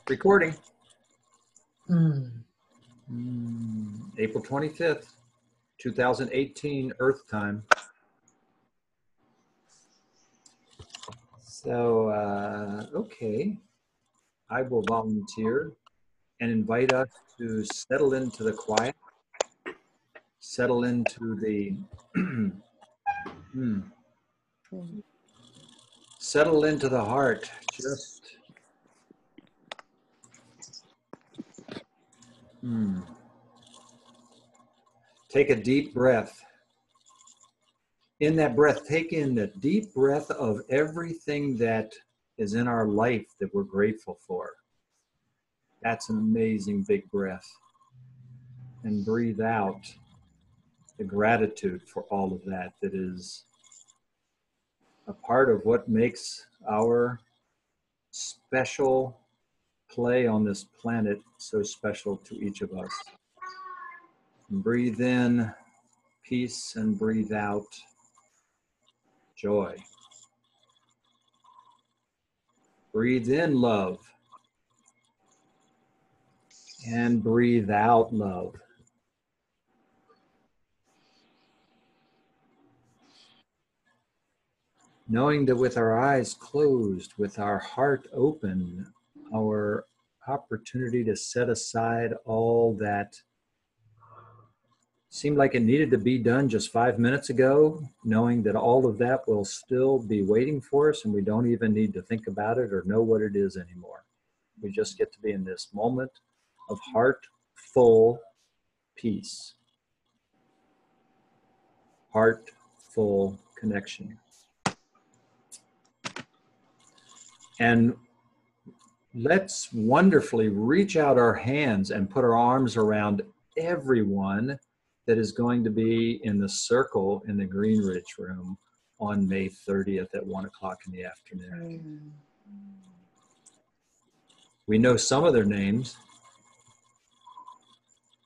Recording. Mm. April 25th, 2018, Earth time. So, okay, I will volunteer and invite us to settle into the quiet, settle into the, settle into the heart, just take a deep breath. In that breath, take in the deep breath of everything that is in our life that we're grateful for. That's an amazing big breath. And breathe out the gratitude for all of that that is a part of what makes our special play on this planet so special to each of us. And breathe in peace and breathe out joy. Breathe in love and breathe out love. Knowing that with our eyes closed, with our heart open, our opportunity to set aside all that seemed like it needed to be done just 5 minutes ago, knowing that all of that will still be waiting for us and we don't even need to think about it or know what it is anymore. We just get to be in this moment of heartful peace, heartful connection. And let's wonderfully reach out our hands and put our arms around everyone that is going to be in the circle in the Green Ridge room on May 30th at 1 o'clock in the afternoon. We know some of their names,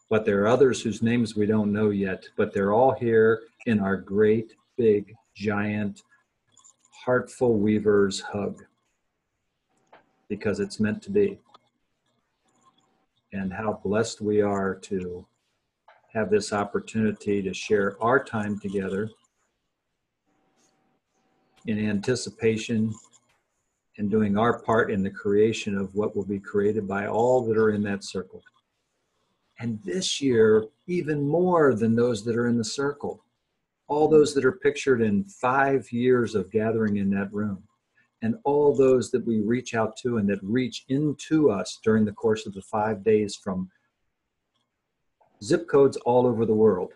but there are others whose names we don't know yet, but they're all here in our great, big, giant, heartful Weavers hug, because it's meant to be. And how blessed we are to have this opportunity to share our time together in anticipation and doing our part in the creation of what will be created by all that are in that circle. And this year, even more than those that are in the circle, all those that are pictured in 5 years of gathering in that room, and all those that we reach out to and that reach into us during the course of the 5 days from zip codes all over the world,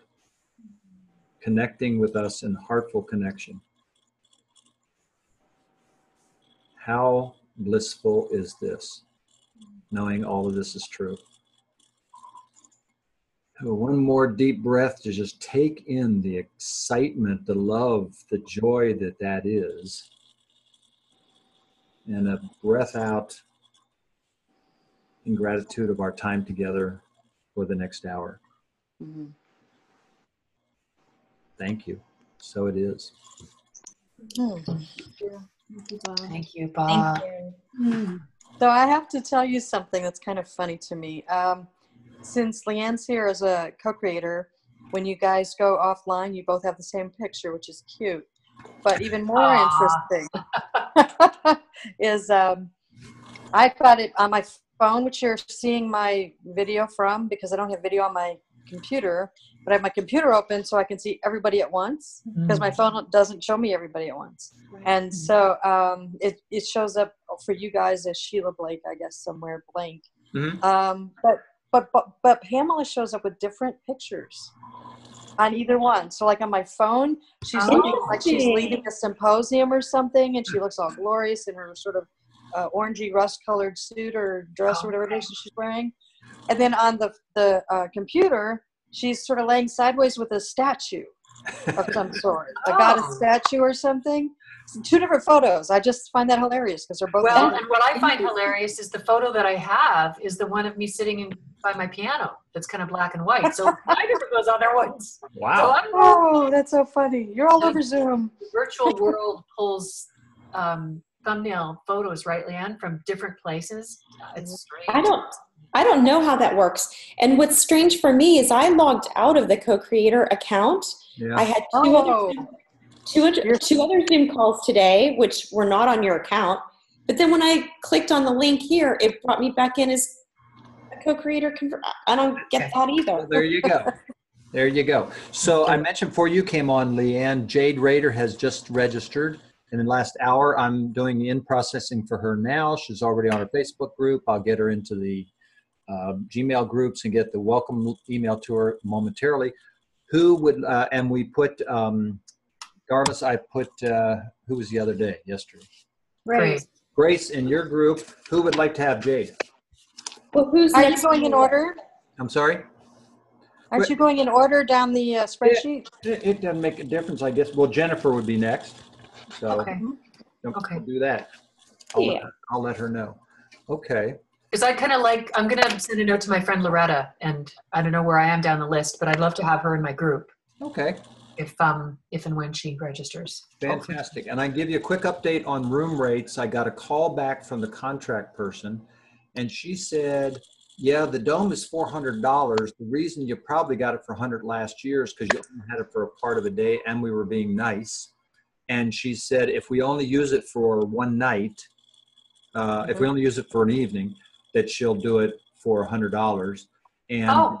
connecting with us in heartful connection. How blissful is this, knowing all of this is true? One more deep breath to just take in the excitement, the love, the joy that is. And a breath out in gratitude of our time together for the next hour. Mm-hmm. Thank you. So it is. Thank you, Bob. Thank you. So I have to tell you something that's kind of funny to me. Since Leanne's here as a co-creator, when you guys go offline, you both have the same picture, which is cute. But even more interesting is I got it on my phone, which you're seeing my video from, because I don't have video on my computer, but I have my computer open so I can see everybody at once, because my phone doesn't show me everybody at once. And so it shows up for you guys as Sheila Blake, I guess, somewhere blank. But Pamela shows up with different pictures on either one. So like on my phone, she's looking like she's leading a symposium or something, and she looks all glorious in her sort of orangey rust-colored suit or dress or whatever it is she's wearing. And then on the computer, she's sort of laying sideways with a statue of some sort, a goddess statue or something. Two different photos. I just find that hilarious because they're both. Well, and what I find hilarious is the photo that I have is the one of me sitting by my piano. That's kind of black and white. So neither of those other ones. Wow. So that's so funny. You're all over Zoom. The virtual world pulls thumbnail photos, right, Leanne, from different places. It's strange. I don't know how that works. And what's strange for me is I logged out of the co-creator account. Yeah. I had Oh, two other Zoom calls today, which were not on your account. But then when I clicked on the link here, it brought me back in as a co-creator. I don't get that either. Well, there you go. There you go. So I mentioned before you came on, Leanne, Jade Rader has just registered. In the last hour, I'm doing the in-processing for her now. She's already on her Facebook group. I'll get her into the Gmail groups and get the welcome email to her momentarily. Who would, and we put, Garvis, I put, who was the other day, yesterday? Great. Grace, in your group, who would like to have Jade? Well, who's are you next? going in order? I'm sorry? Aren't you going in order down the spreadsheet? It doesn't make a difference, I guess. Well, Jennifer would be next. So Okay. Okay. we'll do that. I'll let her know. Okay. Because I kind of like, I'm going to send a note to my friend Loretta, and I don't know where I am down the list, but I'd love to have her in my group Okay. if and when she registers. Fantastic. And I give you a quick update on room rates. I got a call back from the contract person, and she said, yeah, the dome is $400. The reason you probably got it for $100 last year is because you only had it for a part of a day and we were being nice. And she said, if we only use it for one night, if we only use it for an evening, that she'll do it for $100. And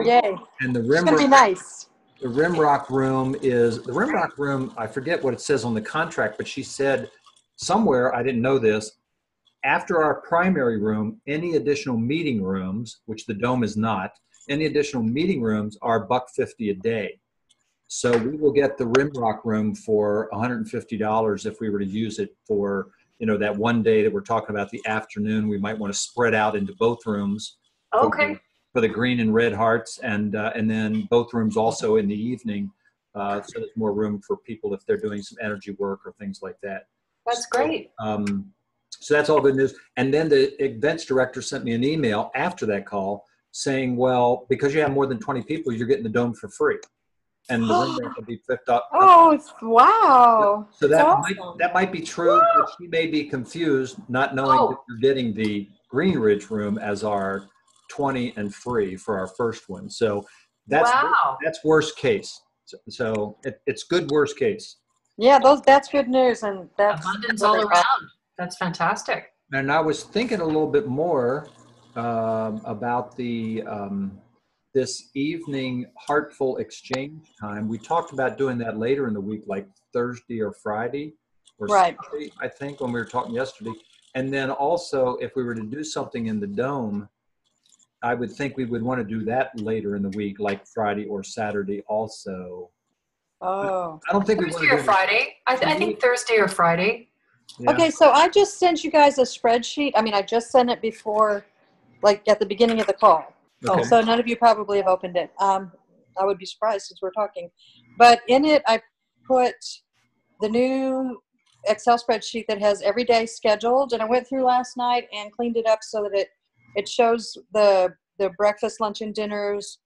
Yay. and the It's going to be nice. The Rimrock room, I forget what it says on the contract, but she said somewhere, I didn't know this, after our primary room, any additional meeting rooms, which the dome is not, any additional meeting rooms are $150 a day. So we will get the Rimrock room for $150 if we were to use it for, that one day that we're talking about, the afternoon. We might want to spread out into both rooms. Okay. For the green and red hearts, and then both rooms also in the evening, so there's more room for people if they're doing some energy work or things like that. That's great. So that's all good news. And then the events director sent me an email after that call saying, well, because you have more than 20 people, you're getting the dome for free. And the room rate will be flipped up. Oh, wow. So awesome. that might be true, but she may be confused, not knowing that you're getting the Green Ridge room as our 20 and free for our first one. So that's worst case. So it's good worst case. Yeah, that's good news, and that's abundance all around. That's fantastic. And I was thinking a little bit more about the this evening Heartful exchange time. We talked about doing that later in the week, like Thursday or Friday or Saturday, I think, when we were talking yesterday. And then also, if we were to do something in the dome, I would think we would want to do that later in the week, like Friday or Saturday also. Oh. I don't think Thursday or Friday. I think Thursday or Friday. Yeah. Okay, so I just sent you guys a spreadsheet. I mean, I just sent it before, like at the beginning of the call. Okay. So none of you probably have opened it. I would be surprised since we're talking. But in it, I put the new Excel spreadsheet that has every day scheduled. And I went through last night and cleaned it up so that it shows the breakfast, lunch, and dinners.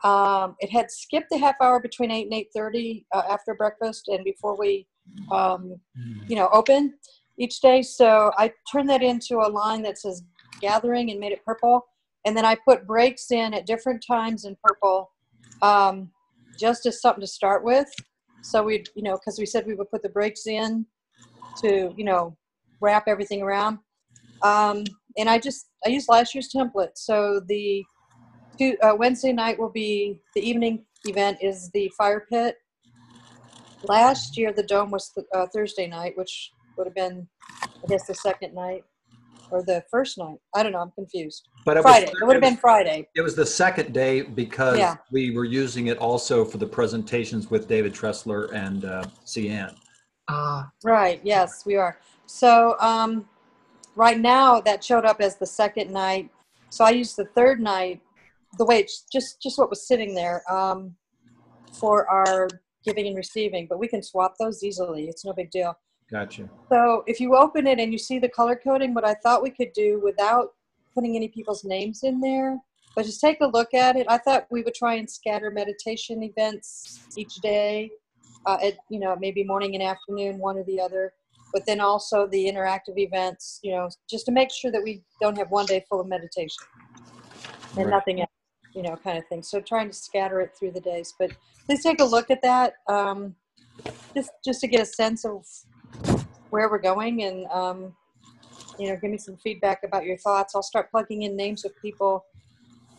It had skipped a half hour between 8 and 8:30 after breakfast and before we, open each day. So I turned that into a line that says gathering and made it purple. And then I put breaks in at different times in purple, just as something to start with. So we, because we said we would put the breaks in to, wrap everything around. And I used last year's template. So the Wednesday night will be the evening event is the fire pit. Last year the dome was Thursday night, which would have been, I guess, the second night or the first night. I don't know. I'm confused. But Friday. It would have been Friday. It was the second day because we were using it also for the presentations with David Tressler and Cian. Right. Yes, we are. So right now that showed up as the second night. So I used the third night, the way it's just what was sitting there for our giving and receiving. But we can swap those easily. It's no big deal. Gotcha. So if you open it and you see the color coding, what I thought we could do without putting any people's names in there, but just take a look at it. I thought we would try and scatter meditation events each day, at maybe morning and afternoon, one or the other. but then also the interactive events, you know, just to make sure that we don't have one day full of meditation and Right. nothing else, you know, kind of thing. So trying to scatter it through the days, but please take a look at that, just to get a sense of where we're going, and you know, give me some feedback about your thoughts. I'll start plugging in names of people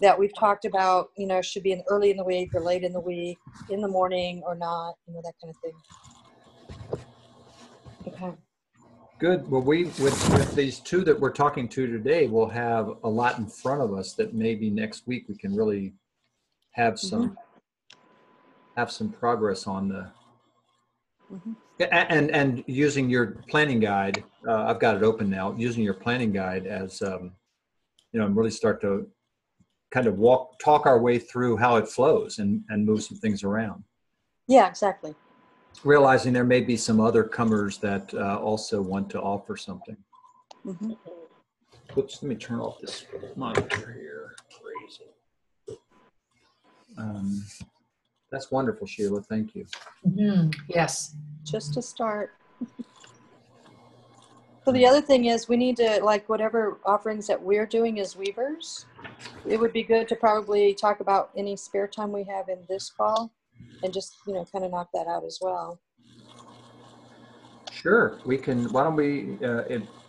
that we've talked about, you know, should be in early in the week or late in the week, in the morning or not, you know, that kind of thing. Okay. Good. Well, with these two that we're talking to today, we'll have a lot in front of us that maybe next week we can really have some progress on the. And using your planning guide, I've got it open now. Using your planning guide as you know, and really start to kind of talk our way through how it flows and move some things around. Yeah, exactly. Realizing there may be some other comers that also want to offer something. Mm-hmm. Oops, let me turn off this monitor here. Crazy. That's wonderful, Sheila. Thank you. Mm-hmm. Yes. Just to start. So the other thing is we need to, like, whatever offerings that we're doing as weavers, it would be good to probably talk about any spare time we have in this fall and just, you know, kind of knock that out as well. Sure, we can. Why don't we?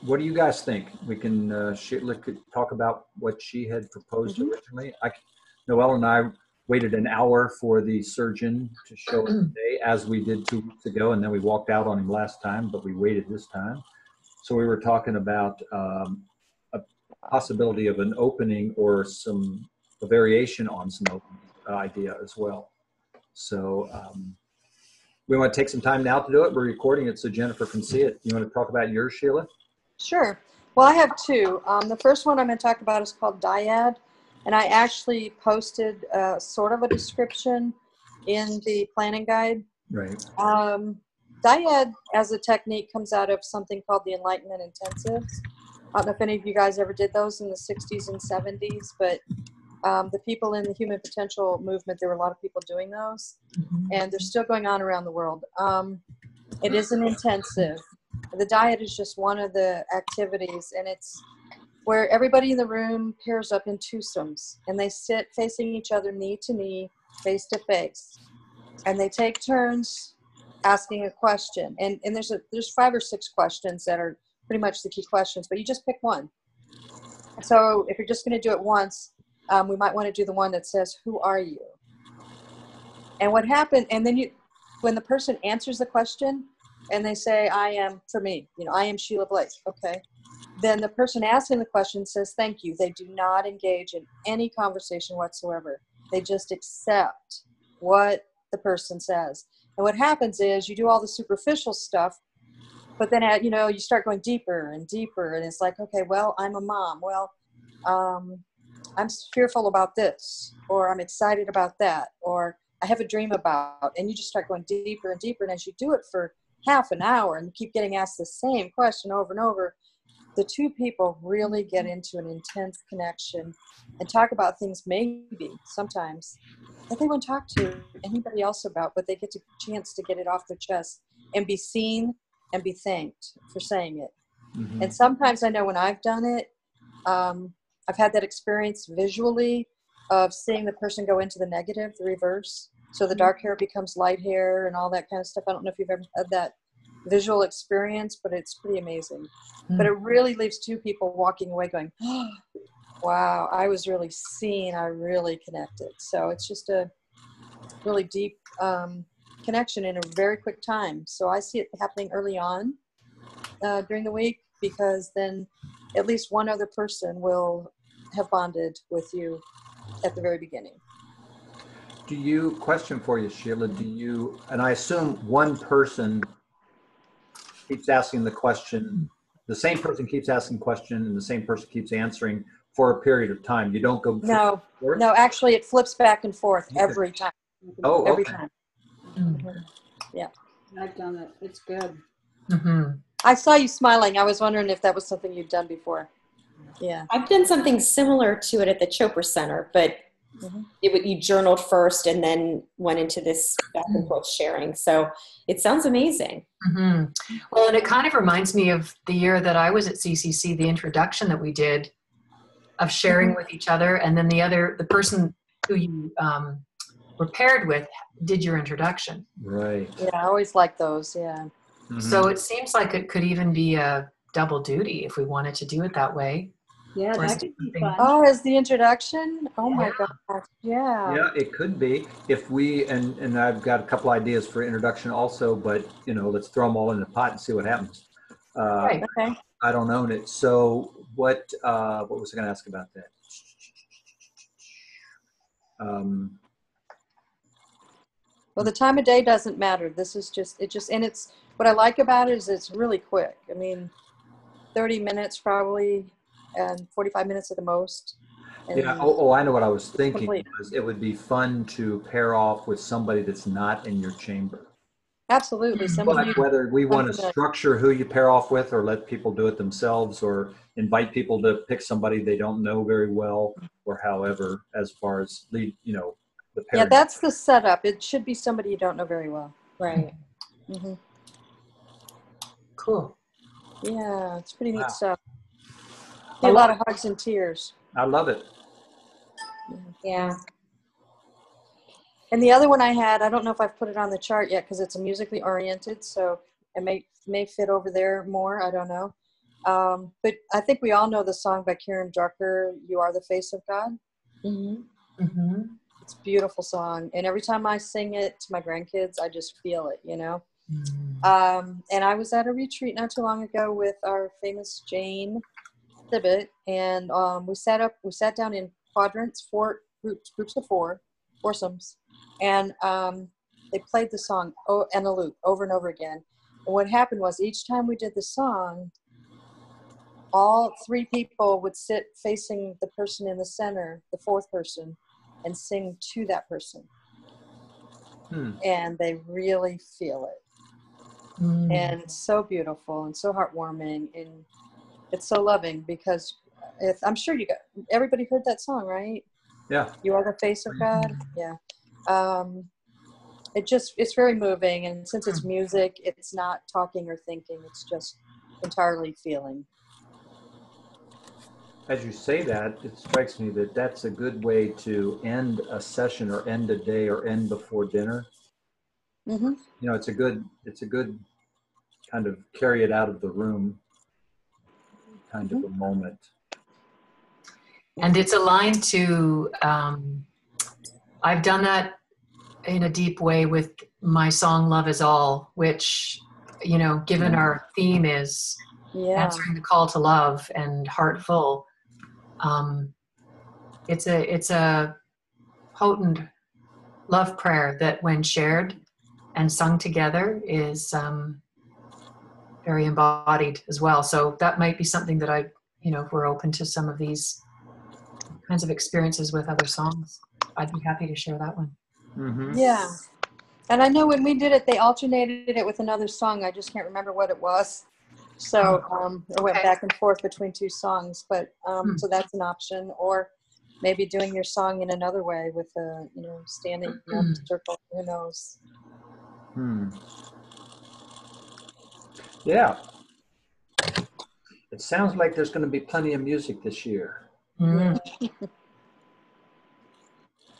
What do you guys think? We can. Sheila could talk about what she had proposed originally. Noelle and I waited an hour for the surgeon to show us today, as we did 2 weeks ago, and then we walked out on him last time, but we waited this time. So we were talking about a possibility of an opening or a variation on some opening idea as well. So we want to take some time now to do it. We're recording it so Jennifer can see it. You want to talk about yours, Sheila? Sure. Well, I have two. The first one I'm going to talk about is called dyad, and I actually posted sort of a description in the planning guide. Right. Dyad as a technique comes out of something called the Enlightenment Intensives. I don't know if any of you guys ever did those in the 60s and 70s, but the people in the human potential movement, there were a lot of people doing those, and they're still going on around the world. It is an intensive. The dyad is just one of the activities, and it's where everybody in the room pairs up in twosomes, and they sit facing each other knee to knee, face to face, and they take turns asking a question. And there's 5 or 6 questions that are pretty much the key questions, but you just pick one. So if you're just going to do it once, we might want to do the one that says, "Who are you?" And what happened, and then when the person answers the question and they say, "I am," for me, you know, "I am Sheila Blake." Okay. Then the person asking the question says, "Thank you." They do not engage in any conversation whatsoever. They just accept what the person says. And what happens is you do all the superficial stuff, but then, you know, you start going deeper and deeper. And it's like, okay, well, I'm a mom. Well, I'm fearful about this, or I'm excited about that, or I have a dream about, and you just start going deeper and deeper. And as you do it for half an hour and you keep getting asked the same question over and over, the two people really get into an intense connection and talk about things maybe sometimes that they won't talk to anybody else about, but they get a chance to get it off their chest and be seen and be thanked for saying it. Mm-hmm. And sometimes I know when I've done it, I've had that experience visually of seeing the person go into the negative, the reverse. So the dark hair becomes light hair and all that kind of stuff. I don't know if you've ever had that visual experience, but it's pretty amazing. Mm-hmm. But it really leaves two people walking away going, oh, wow, I was really seen. I really connected. So it's just a really deep connection in a very quick time. So I see it happening early on during the week, because then at least one other person will have bonded with you at the very beginning. Question for you, Sheila, and I assume one person keeps asking the question, the same person keeps asking the question and the same person keeps answering for a period of time. You don't go No, actually it flips back and forth every time. Oh, every okay. time. Mm-hmm. Yeah. I've done it. It's good. Mm-hmm. I saw you smiling. I was wondering if that was something you'd done before. Yeah. I've done something similar to it at the Chopra Center, but you journaled first and then went into this back and forth sharing. So it sounds amazing. Mm-hmm. Well, and it kind of reminds me of the year that I was at CCC, the introduction that we did of sharing with each other. And then the person who you were paired with did your introduction. Right. Yeah, I always like those. Yeah. Mhm. So it seems like it could even be a double duty if we wanted to do it that way. Yeah, Or is that it could be something- fun. Oh, as the introduction? Oh my Yeah. gosh. Yeah. Yeah, it could be if we, and I've got a couple ideas for introduction also, but let's throw them all in the pot and see what happens. Right. Okay. I don't own it. So what was I going to ask about that? Well, the time of day doesn't matter. This is and it's, what I like about it is it's really quick. I mean, 30 minutes probably, and 45 minutes at the most. And Yeah. Oh, I know what I was thinking. complete. Was it would be fun to pair off with somebody that's not in your chamber. Absolutely. Somebody But whether we want to unfamiliar. structure who you pair off with, or let people do it themselves, or invite people to pick somebody they don't know very well, or however, as far as the Yeah, pair. that's the setup. It should be somebody you don't know very well. Right. Hmm. Cool. Yeah, it's pretty neat Wow. stuff. I A love lot of hugs and tears. I love it. Yeah. And the other one I had, I don't know if I've put it on the chart yet because it's musically oriented, so it may fit over there more. I don't know. But I think we all know the song by Karen Drucker, "You Are the Face of God." Mm-hmm. Mm-hmm. It's a beautiful song, and every time I sing it to my grandkids, I just feel it, And I was at a retreat not too long ago with our famous Jane Thibbet, and we sat down in quadrants, groups of foursomes, and they played the song in a loop over and over again. And what happened was each time we did the song, all three people would sit facing the person in the center, the fourth person, and sing to that person. And they really feel it. And it's so beautiful and so heartwarming, and it's so loving because I'm sure everybody heard that song, right? Yeah. You Are the Face of God. Yeah. It's very moving, and since it's music, it's not talking or thinking, it's just entirely feeling. As you say that, it strikes me that that's a good way to end a session, or end a day, or end before dinner. Mm-hmm. It's a good kind of carry it out of the room kind of a moment. And it's aligned to, I've done that in a deep way with my song Love Is All, which, given our theme is answering the call to love and heartful, it's a potent love prayer that when shared and sung together is very embodied as well. So that might be something that if we're open to some of these kinds of experiences with other songs, I'd be happy to share that one. Mm-hmm. Yeah. And I know when we did it, they alternated it with another song. I just can't remember what it was. So I went back and forth between two songs, but so that's an option. Or maybe doing your song in another way with standing in a circle. Who knows? Yeah. It sounds like there's going to be plenty of music this year.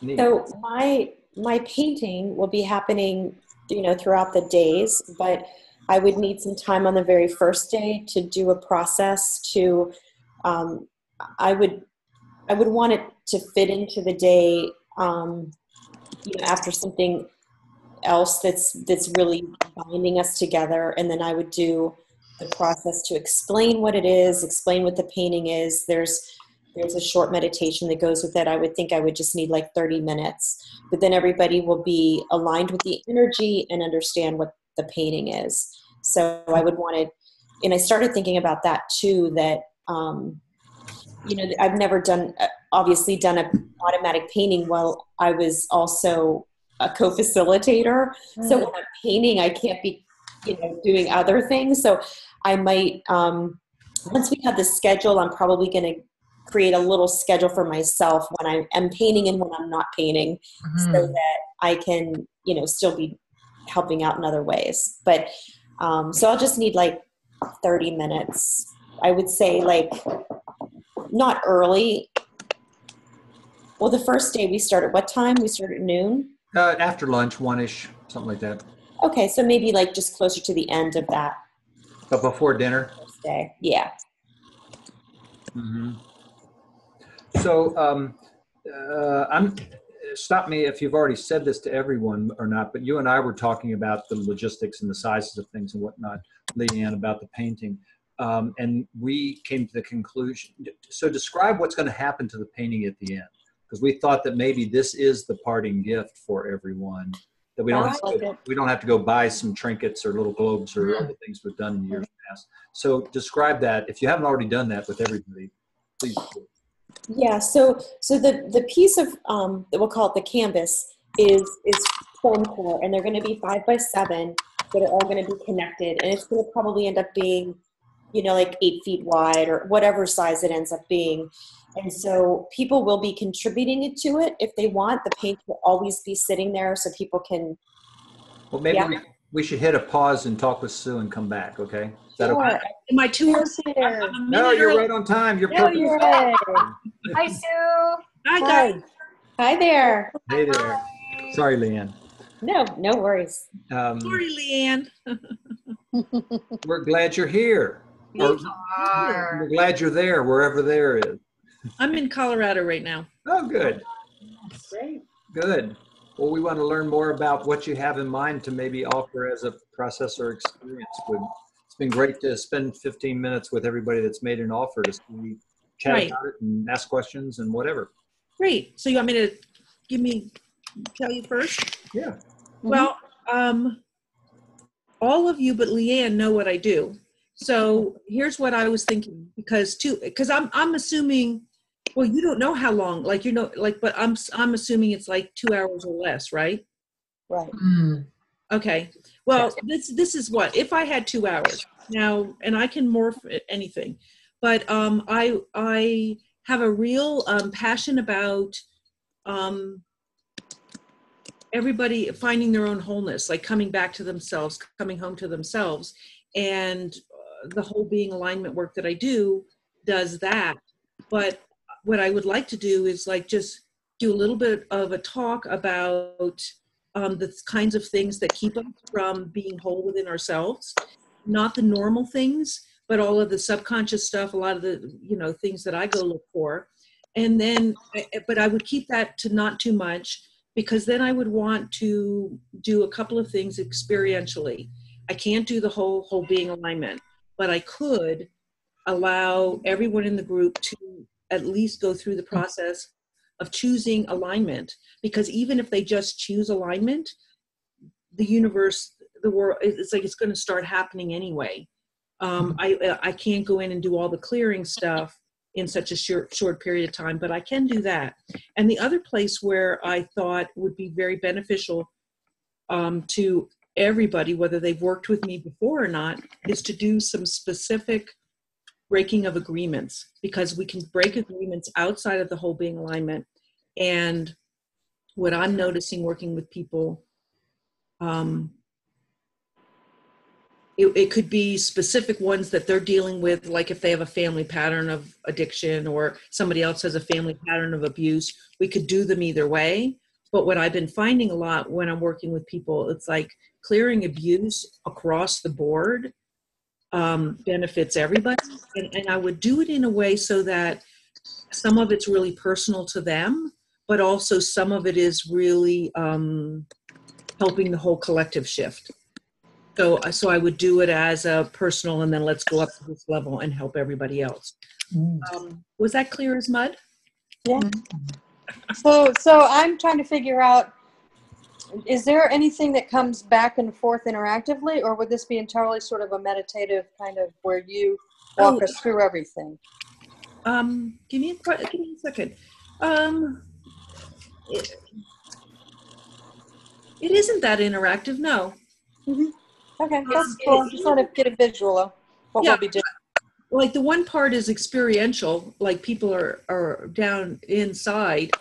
Neat. So my painting will be happening, throughout the days, but I would need some time on the very first day to do a process to, I would want it to fit into the day, after something else that's really binding us together. And then I would do the process to explain what it is, explain what the painting is. There's a short meditation that goes with it. I would think I would just need like 30 minutes, but then everybody will be aligned with the energy and understand what the painting is. So I would want it, and I started thinking about that too, that, I've never obviously done an automatic painting while I was also a co-facilitator. So when I'm painting, I can't be, doing other things. So I might, once we have the schedule, I'm probably going to create a little schedule for myself when I am painting and when I'm not painting, so that I can, still be helping out in other ways. But so I'll just need like 30 minutes. I would say like not early. Well, the first day we start at what time? We start at noon? After lunch, 1-ish, something like that. Okay, so maybe like just closer to the end of that But before dinner? first day. Yeah. Mm-hmm. So stop me if you've already said this to everyone or not, but you and I were talking about the logistics and the sizes of things and whatnot, Leanne, about the painting. And we came to the conclusion. So describe what's going to happen to the painting at the end. Because we thought that maybe this is the parting gift for everyone. That we don't have to go buy some trinkets or little globes or other things we've done in years past. So describe that. If you haven't already done that with everybody, please do. Yeah, so the piece of that we'll call it the canvas is foam core, and they're going to be 5 by 7 that are all going to be connected, and it's going to probably end up being, like 8 feet wide or whatever size it ends up being. And so people will be contributing it to it if they want. The paint will always be sitting there so people can. Well, maybe we should hit a pause and talk with Sue and come back. Okay? Is that okay? My tour's here. No, you're right on time. You're perfect. You're right. Hi, Sue. Hi, guys. Hi there. Hey there. Sorry, Leanne. No worries. Sorry, Leanne. We're glad you're here. We're glad you're there, wherever there is. I'm in Colorado right now. Oh, good. Great. Good. Well, we want to learn more about what you have in mind to maybe offer as a process or experience. It's been great to spend 15 minutes with everybody that's made an offer to chat about it and ask questions and whatever. Great. So you want me to tell you first? Yeah. Well, all of you but Leanne know what I do. So here's what I was thinking, because I'm assuming, well, you don't know how long, but I'm assuming it's like 2 hours or less, right? Right. Okay. Well, this is what, if I had 2 hours now, and I can morph anything, but I have a real passion about everybody finding their own wholeness, like coming back to themselves, coming home to themselves. And the whole being alignment work that I do does that. But what I would like to do is like just do a little bit of a talk about the kinds of things that keep us from being whole within ourselves, not the normal things, but all of the subconscious stuff, a lot of the, things that I go look for. And then, but I would keep that to not too much, because then I would want to do a couple of things experientially. I can't do the whole being alignment, but I could allow everyone in the group to at least go through the process of choosing alignment, because even if they just choose alignment, the universe, the world, it's like it's going to start happening anyway. I can't go in and do all the clearing stuff in such a short period of time, but I can do that. And the other place where I thought would be very beneficial to everybody, whether they've worked with me before or not, is to do some specific breaking of agreements, because we can break agreements outside of the whole being alignment. And what I'm noticing working with people, it could be specific ones that they're dealing with, like if they have a family pattern of addiction or somebody else has a family pattern of abuse, we could do them either way. But what I've been finding a lot when I'm working with people, it's like clearing abuse across the board benefits everybody. And I would do it in a way so that some of it's really personal to them, but also some of it is really helping the whole collective shift. So I would do it as a personal, and then let's go up to this level and help everybody else. Was that clear as mud? Yeah. So I'm trying to figure out, is there anything that comes back and forth interactively, or would this be entirely sort of a meditative kind of where you walk us through everything? Give me a second. It isn't that interactive, no. Mm-hmm. Okay, that's cool. I just want to get a visual of what we'll be doing. like the one part is experiential, like people are down inside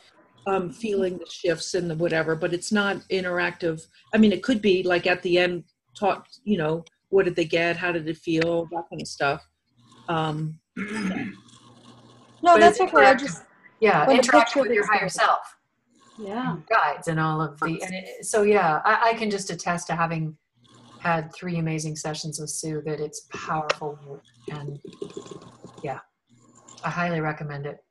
feeling the shifts and the whatever, but it's not interactive. I mean, it could be like at the end, talk, you know, what did they get? How did it feel? That kind of stuff. No, But that's it's okay. I interactive. just Yeah, want to interacting picture with the your higher experience. self, Yeah. guides, and all of the. So yeah, I can just attest to having had 3 amazing sessions with Sue that it's powerful work, and yeah, I highly recommend it.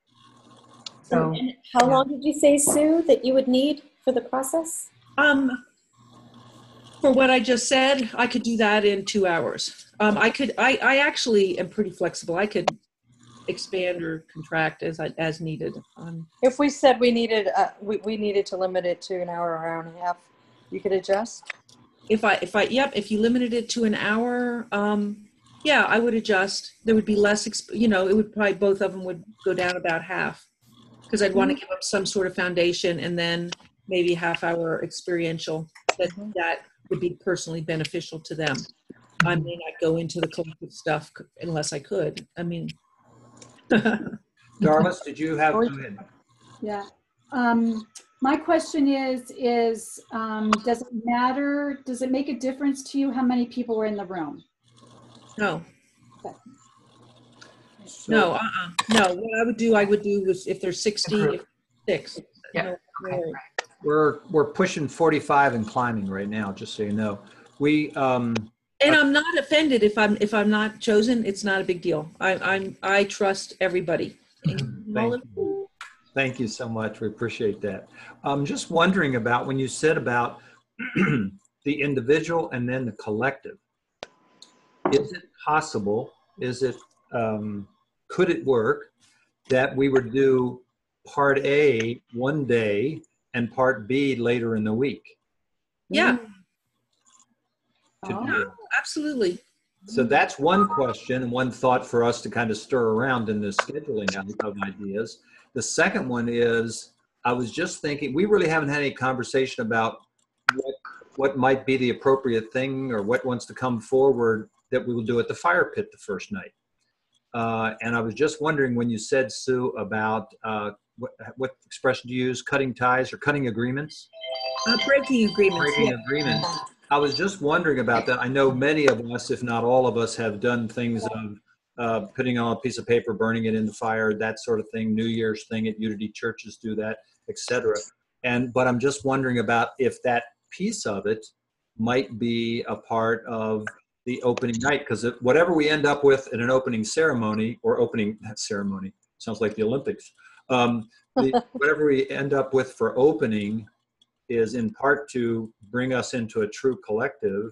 So And how long did you say, Sue, that you would need for the process? For what I just said, I could do that in 2 hours. I actually am pretty flexible. I could expand or contract as needed. If we said we needed we needed to limit it to an hour or hour and a half, you could adjust. If you limited it to an hour, yeah, I would adjust. There would be less, you know, it would probably, both of them would go down about half, because I'd want to give up some sort of foundation and then maybe half-hour experiential that would be personally beneficial to them. I may not go into the collective stuff unless I could. I mean, Darlis, did you have? Go ahead. Yeah. My question is, does it matter? Does it make a difference to you how many people were in the room? no. Okay. No, no. What I would do was if there's 60, 6. yeah, okay, right. We're pushing 45 and climbing right now, just so you know. We and I'm not offended if I'm not chosen. It's not a big deal. I trust everybody. Thank you so much. We appreciate that. I'm just wondering about when you said about the individual and then the collective. Is it possible? Is it could it work that we would do part A one day and part B later in the week? Yeah. Oh. Absolutely. So that's one question and one thought for us to kind of stir around in this scheduling of ideas. The second one is, I was just thinking, we really haven't had any conversation about what might be the appropriate thing or what wants to come forward that we will do at the fire pit the first night. And I was just wondering when you said, Sue, about what expression do you use? Cutting ties or cutting agreements? Breaking agreements. Breaking agreements. I was just wondering about that. I know many of us, if not all of us, have done things of putting on a piece of paper, burning it in the fire, that sort of thing. New Year's thing at Unity churches do that, etc. But I'm just wondering about if that piece of it might be a part of the opening night, because whatever we end up with in an opening ceremony or opening ceremony, sounds like the Olympics. Whatever we end up with for opening is in part to bring us into a true collective,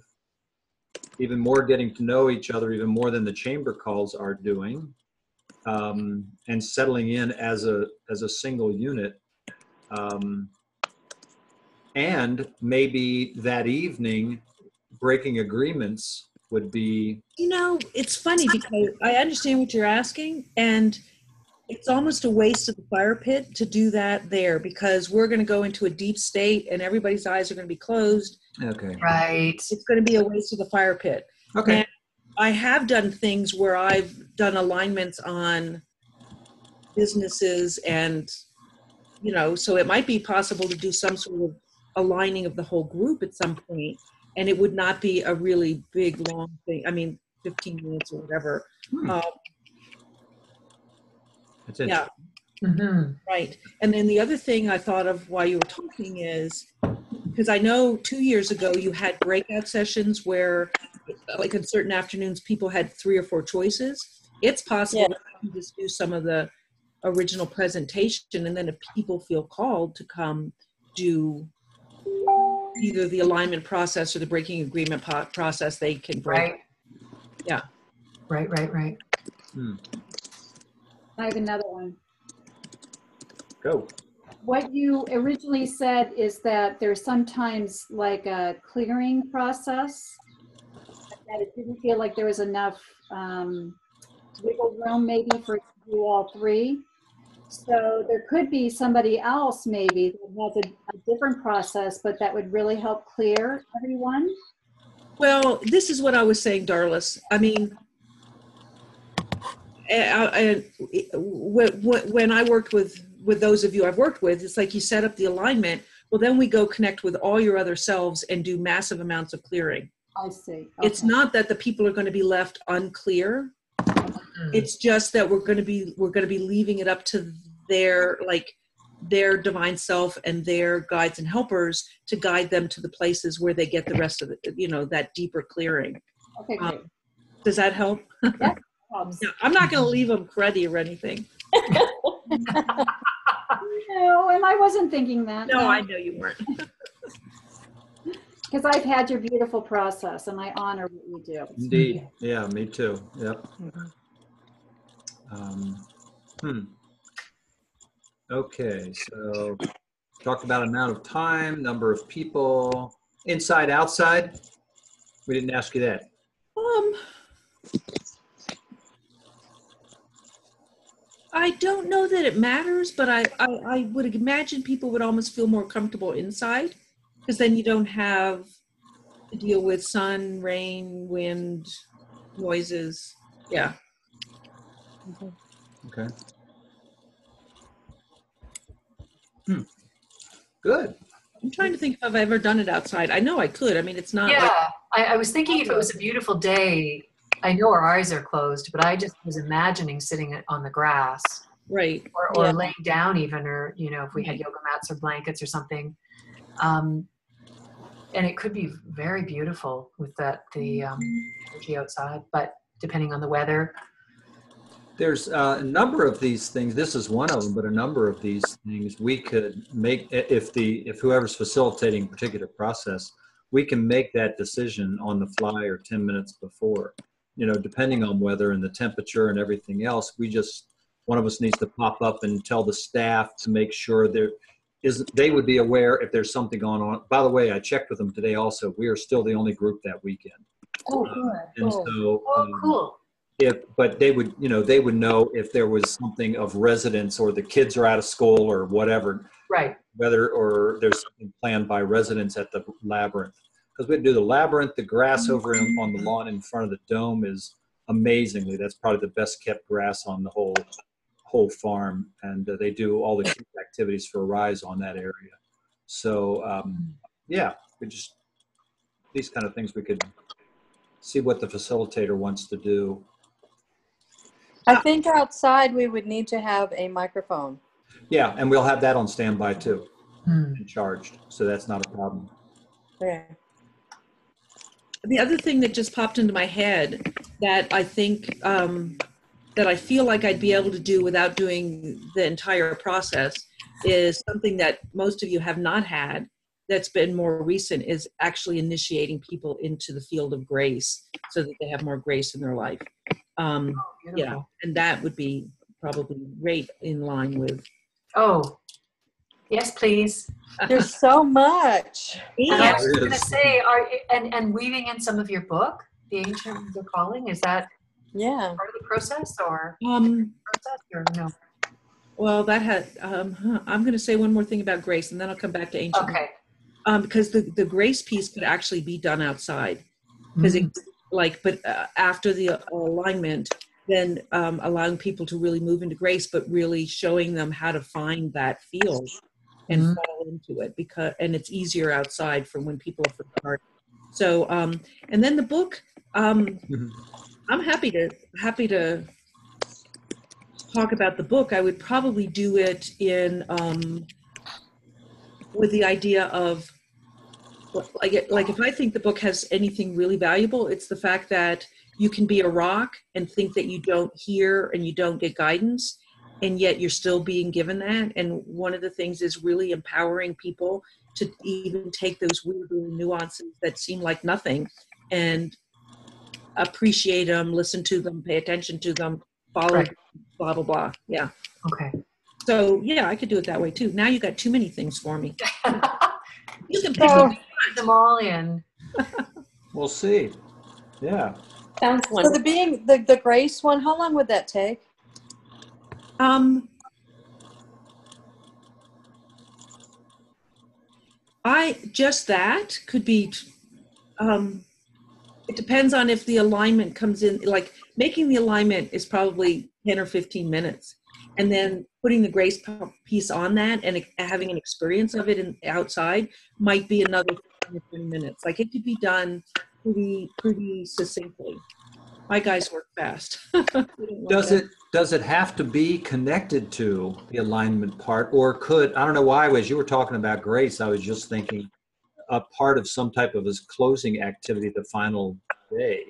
even more getting to know each other, even more than the chamber calls are doing, and settling in as a single unit. And maybe that evening, breaking agreements would be... You know, it's funny because I understand what you're asking, and it's almost a waste of the fire pit to do that there, because we're going to go into a deep state and everybody's eyes are going to be closed. Okay. Right. It's going to be a waste of the fire pit. Okay. And I have done things where I've done alignments on businesses and, you know, so it might be possible to do some sort of aligning of the whole group at some point, and it would not be a really big, long thing. I mean, 15 minutes or whatever. That's interesting. Yeah. Mm-hmm. Right. And then the other thing I thought of while you were talking is, because I know 2 years ago you had breakout sessions where, like in certain afternoons, people had 3 or 4 choices. It's possible that you can just do some of the original presentation, and then if people feel called to come do either the alignment process or the breaking agreement process, they can break. Right. Yeah. Right. I have another one. Go. What you originally said is that there's sometimes like a clearing process, that it didn't feel like there was enough wiggle room maybe for it to do all 3. So there could be somebody else maybe that has a different process, but that would really help clear everyone. Well, this is what I was saying, Darlis. I mean, when I worked with those of you I've worked with, it's like you set up the alignment. Well, then we go connect with all your other selves and do massive amounts of clearing. I see. Okay. It's not that the people are going to be left unclear. It's just that we're going to be leaving it up to their divine self and their guides and helpers to guide them to the places where they get the rest of it, that deeper clearing. Okay, great. Does that help? Yeah. No, I'm not going to leave them cruddy or anything. No, and I wasn't thinking that. No, I know you weren't. Because I've had your beautiful process, and I honor what you do. Indeed. Yeah, me too. Yep. Okay, so talked about amount of time, number of people, inside, outside. We didn't ask you that. I don't know that it matters, but I would imagine people would almost feel more comfortable inside, because then you don't have to deal with sun, rain, wind, noises. Yeah. Okay. Good. I'm trying to think if I've ever done it outside. I know I could. I mean, it's not Yeah, like, I was thinking if it was a beautiful day, I know our eyes are closed, but I just was imagining sitting on the grass right. or laying down even, or, if we had yoga mats or blankets or something. And it could be very beautiful with the energy outside, but depending on the weather. There's a number of these things. This is one of them, but a number of these things we could make if whoever's facilitating a particular process, we can make that decision on the fly or 10 minutes before, depending on weather and the temperature and everything else. One of us needs to pop up and tell the staff to make sure they would be aware if there's something going on. By the way, I checked with them today also. We are still the only group that weekend. Oh, good. And so, Cool. But they would know if there was something of residence or the kids are out of school or whatever, Right. or there's something planned by residents at the labyrinth. Because we do the labyrinth, the grass over on the lawn in front of the dome is that's probably the best kept grass on the whole farm. And they do all the activities for Rise on that area. So these kind of things we could see what the facilitator wants to do. I think outside we would need to have a microphone. Yeah, and we'll have that on standby too, and charged. So that's not a problem. Okay. The other thing that just popped into my head that I think that I feel like I'd be able to do without doing the entire process is something that most of you have not had, that's been more recent, is actually initiating people into the field of grace so that they have more grace in their life. And that would be probably right in line with. Oh, yes, please. There's so much. And I was going to say, and weaving in some of your book, The Ancient the Calling, is that part of the process or no? Well, that had. I'm going to say one more thing about grace, and then I'll come back to ancient. Okay. Because the grace piece could actually be done outside, because after the alignment, then allowing people to really move into grace, but really showing them how to find that field and fall into it, and it's easier outside for when people are for hard. So and then the book, I'm happy to talk about the book. I would probably do it in with the idea of like if I think the book has anything really valuable, it's the fact that you can be a rock and think that you don't hear and you don't get guidance, and yet you're still being given that. And one of the things is really empowering people to even take those weird little nuances that seem like nothing and appreciate them, listen to them, pay attention to them, follow, blah, blah, blah. Yeah. Okay. So yeah, I could do it that way too. Now you got too many things for me. You can put them all in. We'll see. Yeah. Sounds wonderful. So the grace one, how long would that take? That could be It depends on if the alignment comes in, like making the alignment is probably 10 or 15 minutes. And then putting the grace piece on that and having an experience of it outside might be another 15 or 20 minutes. Like it could be done pretty succinctly. My guys work fast. Does it have to be connected to the alignment part, or could, I don't know why, as you were talking about grace, I was just thinking a part of some type of his closing activity the final day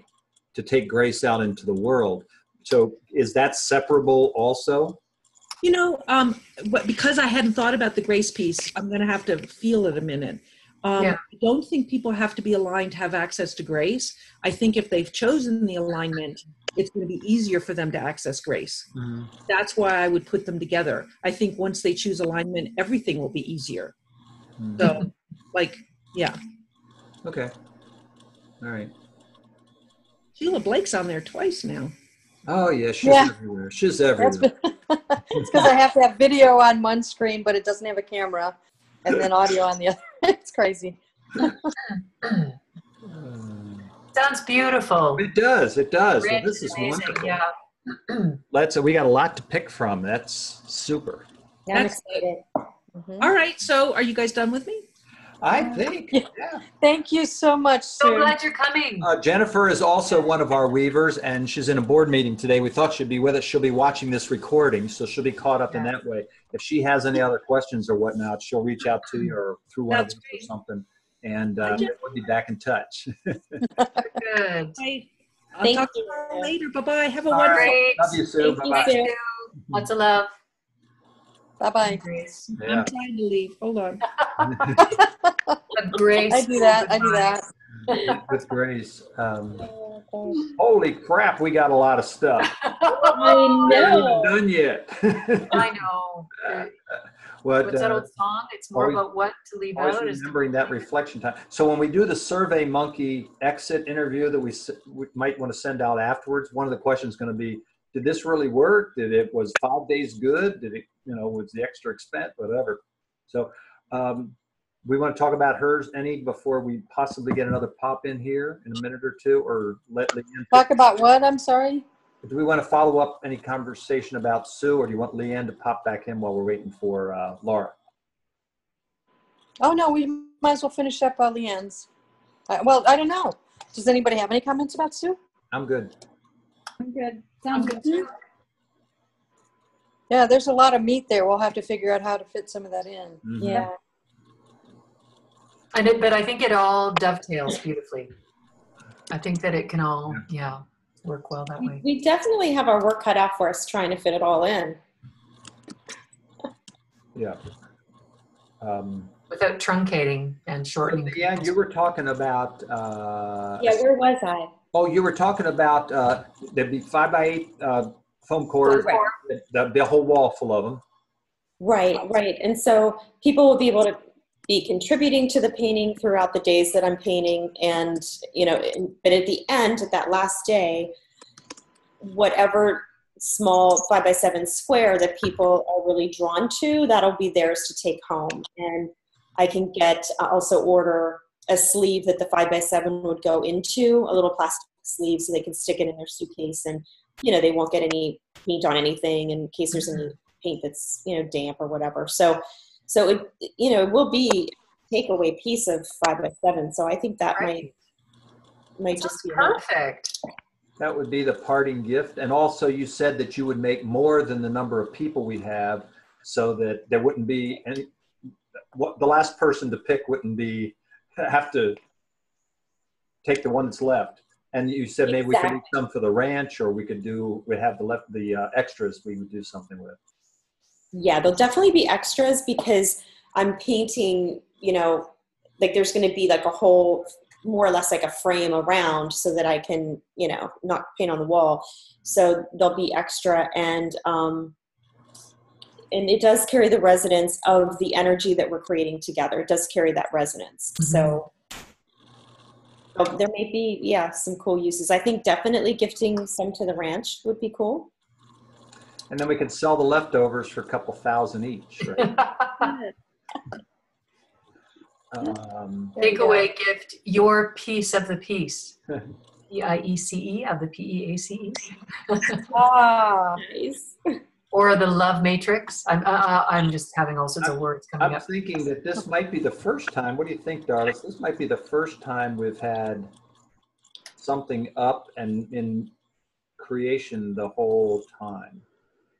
to take grace out into the world. So is that separable also? You know, but because I hadn't thought about the grace piece, I'm going to have to feel it a minute. I don't think people have to be aligned to have access to grace. I think if they've chosen the alignment, it's going to be easier for them to access grace. Mm-hmm. That's why I would put them together. I think once they choose alignment, everything will be easier. Mm-hmm. So, yeah. Okay. All right. Sheila Blake's on there twice now. Oh, yeah, she's everywhere. She's everywhere. It's because I have to have video on one screen, but it doesn't have a camera, and then audio on the other. It's crazy. Sounds beautiful. It does. It does. Rich, well, this is amazing. wonderful. Yeah. We got a lot to pick from. That's super. Yeah, I'm excited. Mm-hmm. All right. So are you guys done with me? I think, yeah. Thank you so much, Sue. So glad you're coming. Jennifer is also one of our weavers, and she's in a board meeting today. We thought she'd be with us. She'll be watching this recording, so she'll be caught up in that way. If she has any other questions or whatnot, she'll reach out to you or through one of us or something, and we'll be back in touch. Good. I'll talk to you later. Bye-bye. Have a wonderful day. Love you, Sue. Bye-bye. Lots of love. Bye-bye. Yeah. I'm trying to leave. Hold on. Grace. I do that. With grace. Holy crap, we got a lot of stuff. I know. We haven't done yet. I know. What's that old song? It's more about what to leave out. Remembering that reflection time. So when we do the Survey Monkey exit interview that we might want to send out afterwards, one of the questions is going to be, did this really work? Was 5 days good? Did it, was the extra expense, whatever. So we want to talk about hers any before we possibly get another pop in here in a minute or two, or let Leanne talk about what? I'm sorry. Do we want to follow up any conversation about Sue, or do you want Leanne to pop back in while we're waiting for Laura? Oh no, we might as well finish up Leanne's. Well, I don't know. Does anybody have any comments about Sue? I'm good. I'm good. Sounds good too. Yeah, there's a lot of meat there. We'll have to figure out how to fit some of that in. Mm-hmm. Yeah. But I think it all dovetails beautifully. I think that it can all, work well that way. We definitely have our work cut out for us trying to fit it all in. Yeah. Without truncating and shortening. Yeah, you were talking about. Where was I? Oh, you were talking about there'd be 5x8 foam cord, the whole wall full of them. Right. And so people will be able to be contributing to the painting throughout the days that I'm painting, and but at the end, at that last day, whatever small 5x7 square that people are really drawn to, that'll be theirs to take home. And I can also order a sleeve that the 5x7 would go into, a little plastic sleeve, so they can stick it in their suitcase, and they won't get any paint on anything in case there's any paint that's damp or whatever. So it it will be a takeaway piece of 5x7. So I think that might just be perfect. That would be the parting gift. And also you said that you would make more than the number of people we have, so that there wouldn't be any, the last person to pick wouldn't have to take the one that's left. And you said maybe we could do some for the ranch, or we'd have the extras we would do something with. Yeah, there'll definitely be extras, because I'm painting, there's going to be like a whole, more or less like a frame around, so that I can, not paint on the wall. So there'll be extra, and it does carry the resonance of the energy that we're creating together. It does carry that resonance. Mm-hmm. So there may be, some cool uses. I think definitely gifting some to the ranch would be cool. And then we could sell the leftovers for a couple thousand each, right? Takeaway gift, your piece of the piece. Piece of the Peace. Ah, Nice. Or the love matrix. I'm just having all sorts of words coming I'm up. thinking that this might be the first time. What do you think, Darlis? This might be the first time we've had something up and in creation the whole time.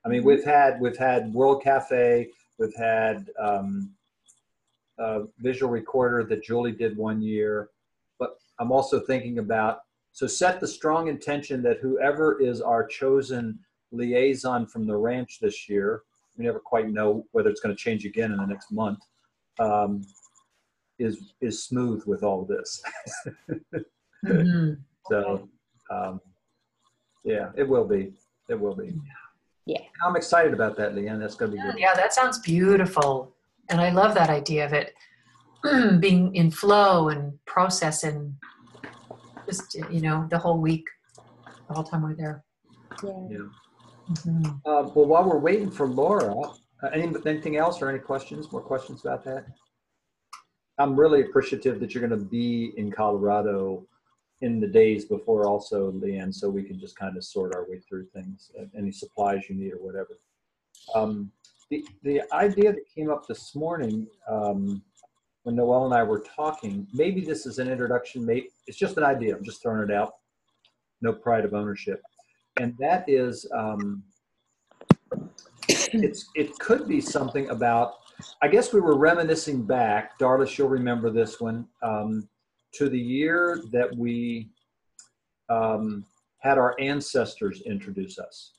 I mean, we've had World Cafe, we've had a visual recorder that Julie did one year, but I'm also thinking about, so set the strong intention that whoever is our chosen liaison from the ranch this year, we never quite know whether it's going to change again in the next month, is smooth with all this. Mhm. So, yeah, it will be. It will be. Yeah. I'm excited about that, Leanne. That's going to be good. Yeah, that sounds beautiful. And I love that idea of it being in flow and processing just, the whole week, the whole time we're there. Yeah. Mhm. Well, while we're waiting for Laura, anything else or any questions? More questions about that? I'm really appreciative that you're going to be in Colorado in the days before also, Leanne, so we can just kind of sort our way through things, any supplies you need or whatever. The idea that came up this morning when Noelle and I were talking, maybe this is an introduction, maybe it's just an idea, I'm just throwing it out, no pride of ownership. And that is, it could be something about, I guess we were reminiscing back, Darlis, you'll remember this one, to the year that we had our ancestors introduce us.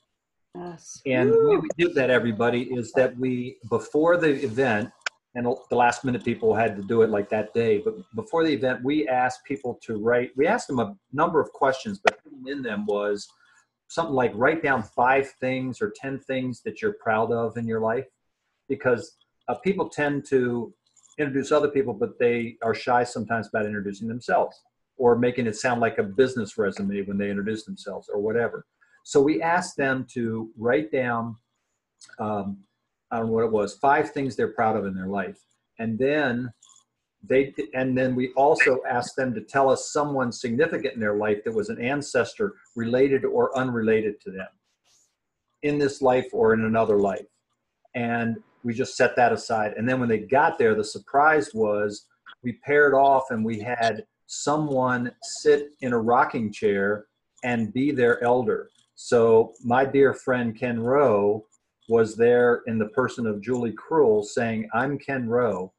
Yes. And the way we did that, everybody, is that we, before the event, and the last minute people had to do it like that day, but before the event, we asked people to write, we asked them a number of questions, but in them was something like write down 5 things or 10 things that you're proud of in your life, because people tend to introduce other people, but they are shy sometimes about introducing themselves or making it sound like a business resume when they introduce themselves or whatever. So we asked them to write down, I don't know what it was, 5 things they're proud of in their life. And then we also asked them to tell us someone significant in their life that was an ancestor related or unrelated to them in this life or in another life. And we just set that aside. And then when they got there, the surprise was we paired off and we had someone sit in a rocking chair and be their elder. So my dear friend Ken Rowe was there in the person of Julie Krull saying, I'm Ken Rowe,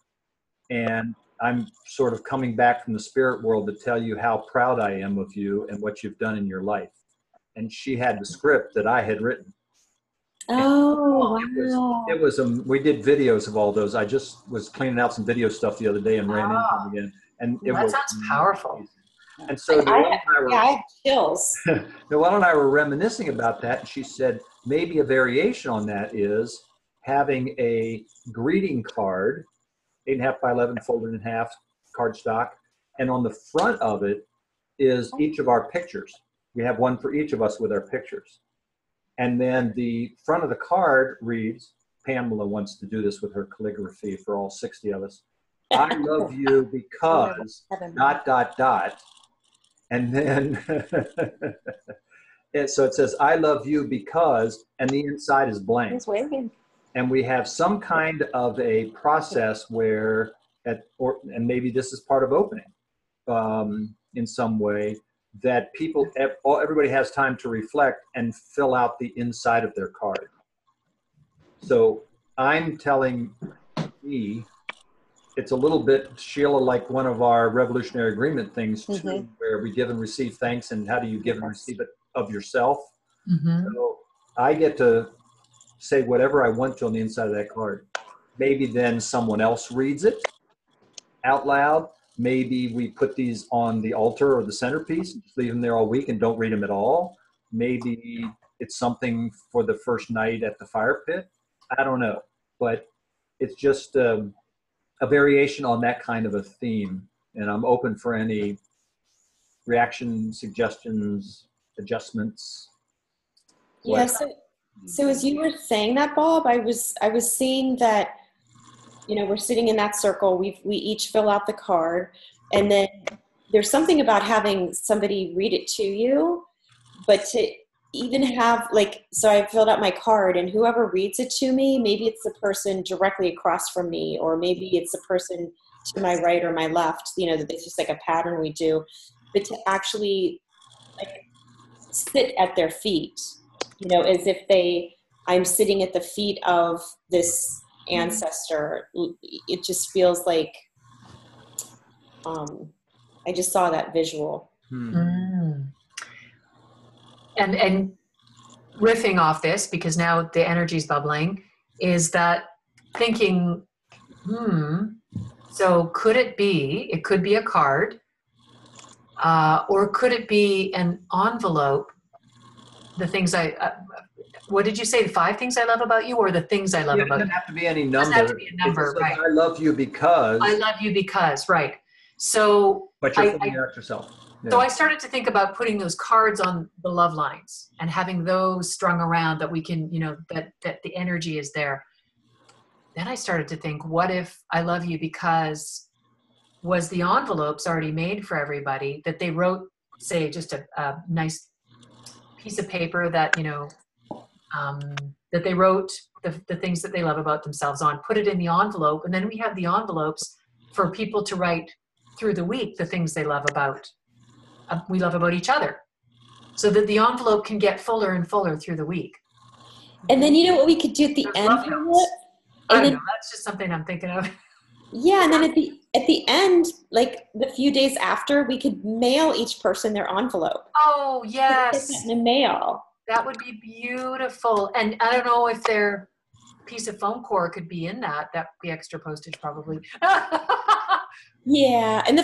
and I'm sort of coming back from the spirit world to tell you how proud I am of you and what you've done in your life. And she had the script that I had written. Oh, wow. It was we did videos of all those. I just was cleaning out some video stuff the other day and ran into them again. And it That was sounds powerful. And so I have chills. Noelle and I were reminiscing about that. And she said maybe a variation on that is having a greeting card, 8.5 by 11, folded in half, cardstock. And on the front of it is each of our pictures. We have one for each of us with our pictures. And then the front of the card reads, Pamela wants to do this with her calligraphy for all 60 of us. I love you because ... And then, so it says, I love you because, and the inside is blank. He's waving. And we have some kind of a process where, and maybe this is part of opening in some way, that everybody has time to reflect and fill out the inside of their card. So I'm telling me, it's a little bit, Sheila, like one of our revolutionary agreement things too, where we give and receive thanks, and how do you give and receive it of yourself? So I get to say whatever I want to on the inside of that card. Maybe then someone else reads it out loud. Maybe we put these on the altar or the centerpiece, just leave them there all week and don't read them at all. Maybe it's something for the first night at the fire pit. I don't know, but it's just a variation on that kind of a theme. And I'm open for any reactions, suggestions, adjustments. Yes. So as you were saying that, Bob, I was seeing that you know, we're sitting in that circle. We each fill out the card, and then there's something about having somebody read it to you, but to even have, like, so I filled out my card, and whoever reads it to me, maybe it's the person directly across from me, or maybe it's the person to my right or my left, you know, it's just like a pattern we do, but to actually like sit at their feet, you know, as if I'm sitting at the feet of this ancestor. It just feels like, I just saw that visual. And riffing off this, because now the energy's bubbling, is that thinking, so could it be a card, or could it be an envelope? The things what did you say? The 5 things I love about you, or the things I love about you? It doesn't have to be any number. It doesn't have to be a number, It just says, right? I love you because. I love you because, right. So But you're putting it out yourself. Yeah. So I started to think about putting those cards on the love lines and having those strung around, that we can, you know, that the energy is there. Then I started to think, what if I love you because was the envelopes already made for everybody, that they wrote, say, just a nice piece of paper that, you know, that they wrote the things that they love about themselves on, put it in the envelope, and then we have the envelopes for people to write through the week the things they love about, we love about each other, so that the envelope can get fuller and fuller through the week. And then, you know what we could do at the end of it? I don't know, that's just something I'm thinking of. Yeah, and then at the end, like the few days after, we could mail each person their envelope. Oh, yes. In the mail. That would be beautiful. And I don't know if their piece of foam core could be in that. That'd be extra postage probably. Yeah, and the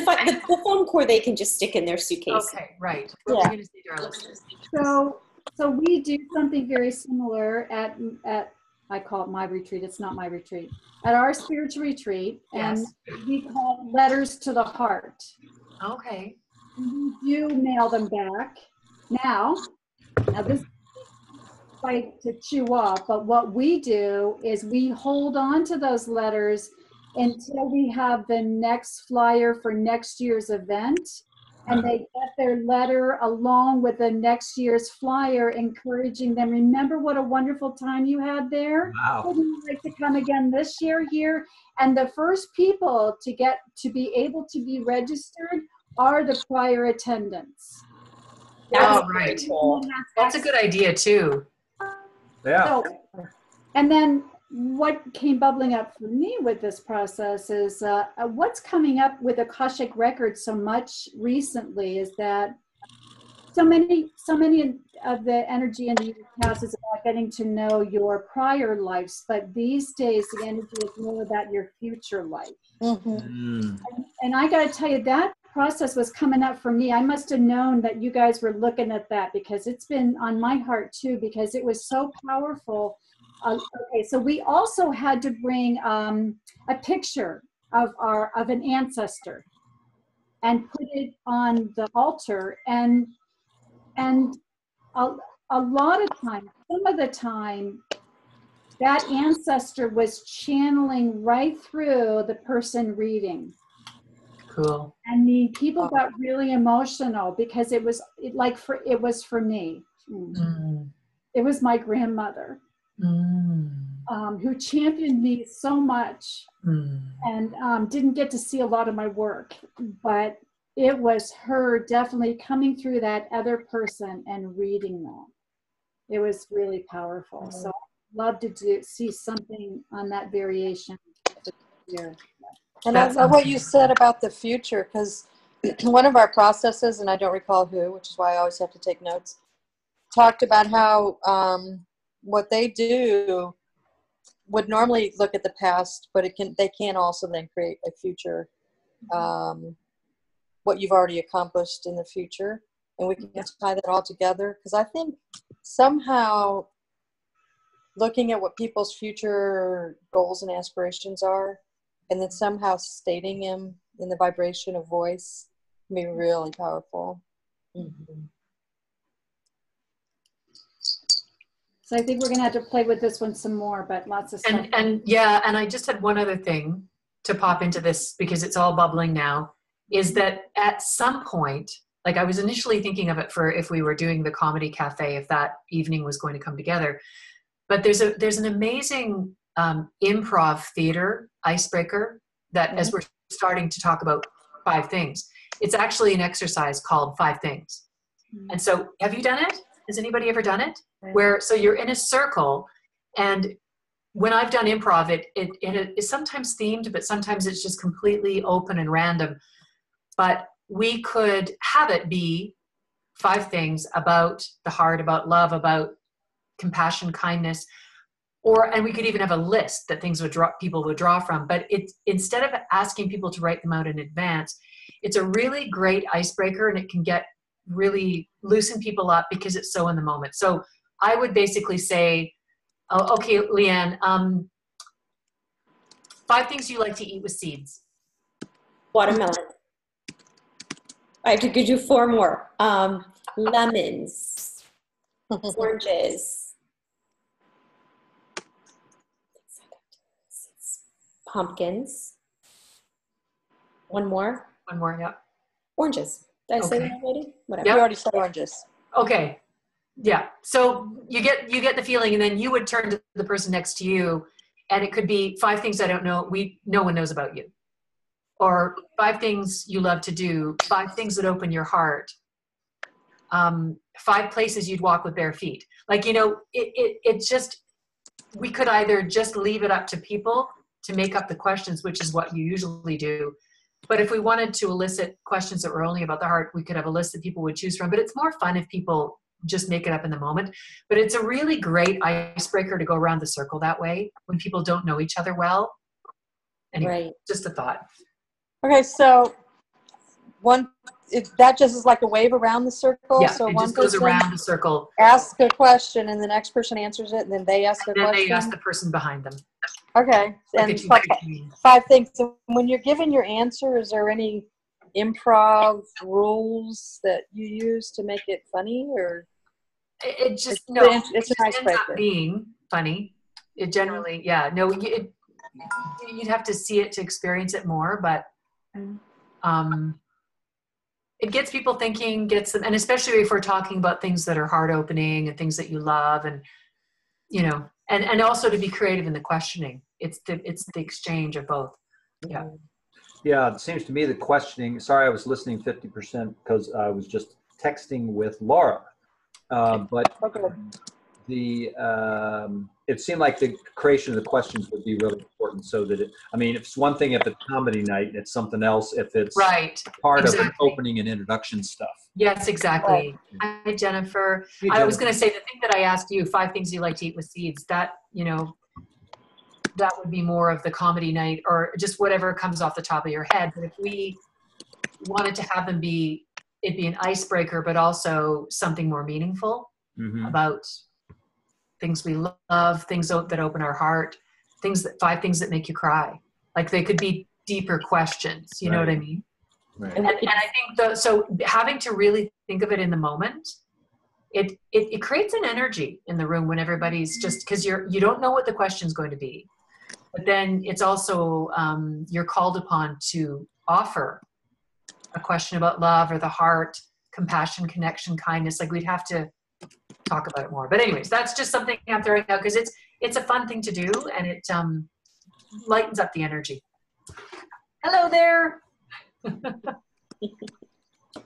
foam core they can just stick in their suitcase. Okay, right. Yeah. We're going to see our listeners. So we do something very similar at I call it my retreat. It's not my retreat. At our spiritual retreat, and Yes. we call it letters to the heart. Okay. We do mail them back. Now this is like to chew off, but what we do is we hold on to those letters until we have the next flyer for next year's event. And they get their letter along with the next year's flyer, encouraging them, remember what a wonderful time you had there? Wow. Would you like to come again this year here? And the first people to be able to be registered are the prior attendants. Oh, right. That's a good idea too. Yeah. So, and then what came bubbling up for me with this process is what's coming up with Akashic Records so much recently is that so many of the energy in the past is about getting to know your prior lives, but these days the energy is more about your future life. Mm-hmm. And I got to tell you, that process was coming up for me. I must have known that you guys were looking at that, because it's been on my heart too, because it was so powerful. Okay, so we also had to bring a picture of an ancestor and put it on the altar, and a lot of time, some of the time, that ancestor was channeling right through the person reading. Cool. I mean, people got really emotional because it was for me. It was my grandmother who championed me so much, and didn't get to see a lot of my work, but it was her definitely coming through that other person and reading them. It was really powerful. So I'd love to see something on that variation here. And I love what you said about the future, because one of our processes, and I don't recall who, which is why I always have to take notes, talked about how what they do would normally look at the past, but they can also then create a future, what you've already accomplished in the future. And we can tie that all together, because I think somehow looking at what people's future goals and aspirations are, and then somehow stating them in the vibration of voice can be really powerful. So I think we're gonna have to play with this one some more, but lots of stuff. And yeah, and I just had one other thing to pop into this because it's all bubbling now, is that at some point, like I was initially thinking of it for if we were doing the comedy cafe, if that evening was going to come together. But there's an amazing improv theater icebreaker that as we're starting to talk about 5 things, it's actually an exercise called 5 things. And so have you done it? Has anybody ever done it? Where, so you're in a circle, and when I've done improv, it is sometimes themed, but sometimes it's just completely open and random. But we could have it be 5 things about the heart, about love, about compassion, kindness, and we could even have a list that people would draw from. But instead of asking people to write them out in advance, it's a really great icebreaker, and it can really loosen people up because it's so in the moment. So I would basically say, oh, okay, Leanne, 5 things you like to eat with seeds. Watermelon. I have to give you 4 more. Lemons, oranges, pumpkins. One more. One more, yeah. Oranges. Did I say Okay. that already? Whatever. You already said oranges. Okay. Yeah. So you get the feeling, and then you would turn to the person next to you, and it could be 5 things I don't know. No one knows about you, or 5 things you love to do, 5 things that open your heart, 5 places you'd walk with bare feet. Like, it's just, we could either just leave it up to people to make up the questions, which is what you usually do. But if we wanted to elicit questions that were only about the heart, we could have a list that people would choose from. But it's more fun if people just make it up in the moment. But it's a really great icebreaker to go around the circle that way when people don't know each other well. Anyway, Right. just a thought. Okay, so that just is like a wave around the circle. Yeah, So it one just goes person around the circle. asks a question, and the next person answers it, and then they ask a And then question. they ask the person behind them. Okay, Like and a teacher team. 5 things. And when you're giving your answer, is there any improv rules that you use to make it funny, or It just, it's no, an it just ends icebreaker? up being funny. It generally, yeah, no, you'd have to see it to experience it more, but it gets people thinking, and especially if we're talking about things that are heart opening and things that you love, and and also to be creative in the questioning. It's the exchange of both. Yeah. Yeah, it seems to me the questioning, sorry, I was listening 50% because I was just texting with Laura. But it seemed like the creation of the questions would be really important, so that if it's one thing if it's comedy night, it's something else if it's Right. part Exactly. of opening and introduction stuff. Yes, exactly. Hi, Jennifer. Hey, I was Jennifer. going to say the thing that I asked you, 5 things you like to eat with seeds, that, that would be more of the comedy night or just whatever comes off the top of your head. But if we wanted to have it'd be an icebreaker, but also something more meaningful about things we love, things that open our heart, 5 things that make you cry. Like they could be deeper questions. You know what I mean? Right. And I think so having to really think of it in the moment, it creates an energy in the room when everybody's just, because you don't know what the question's going to be, but then it's also you're called upon to offer a question about love or the heart, compassion, connection, kindness. Like we'd have to talk about it more. But anyways, that's just something I'm throwing out because it's a fun thing to do, and it lightens up the energy. Hello there.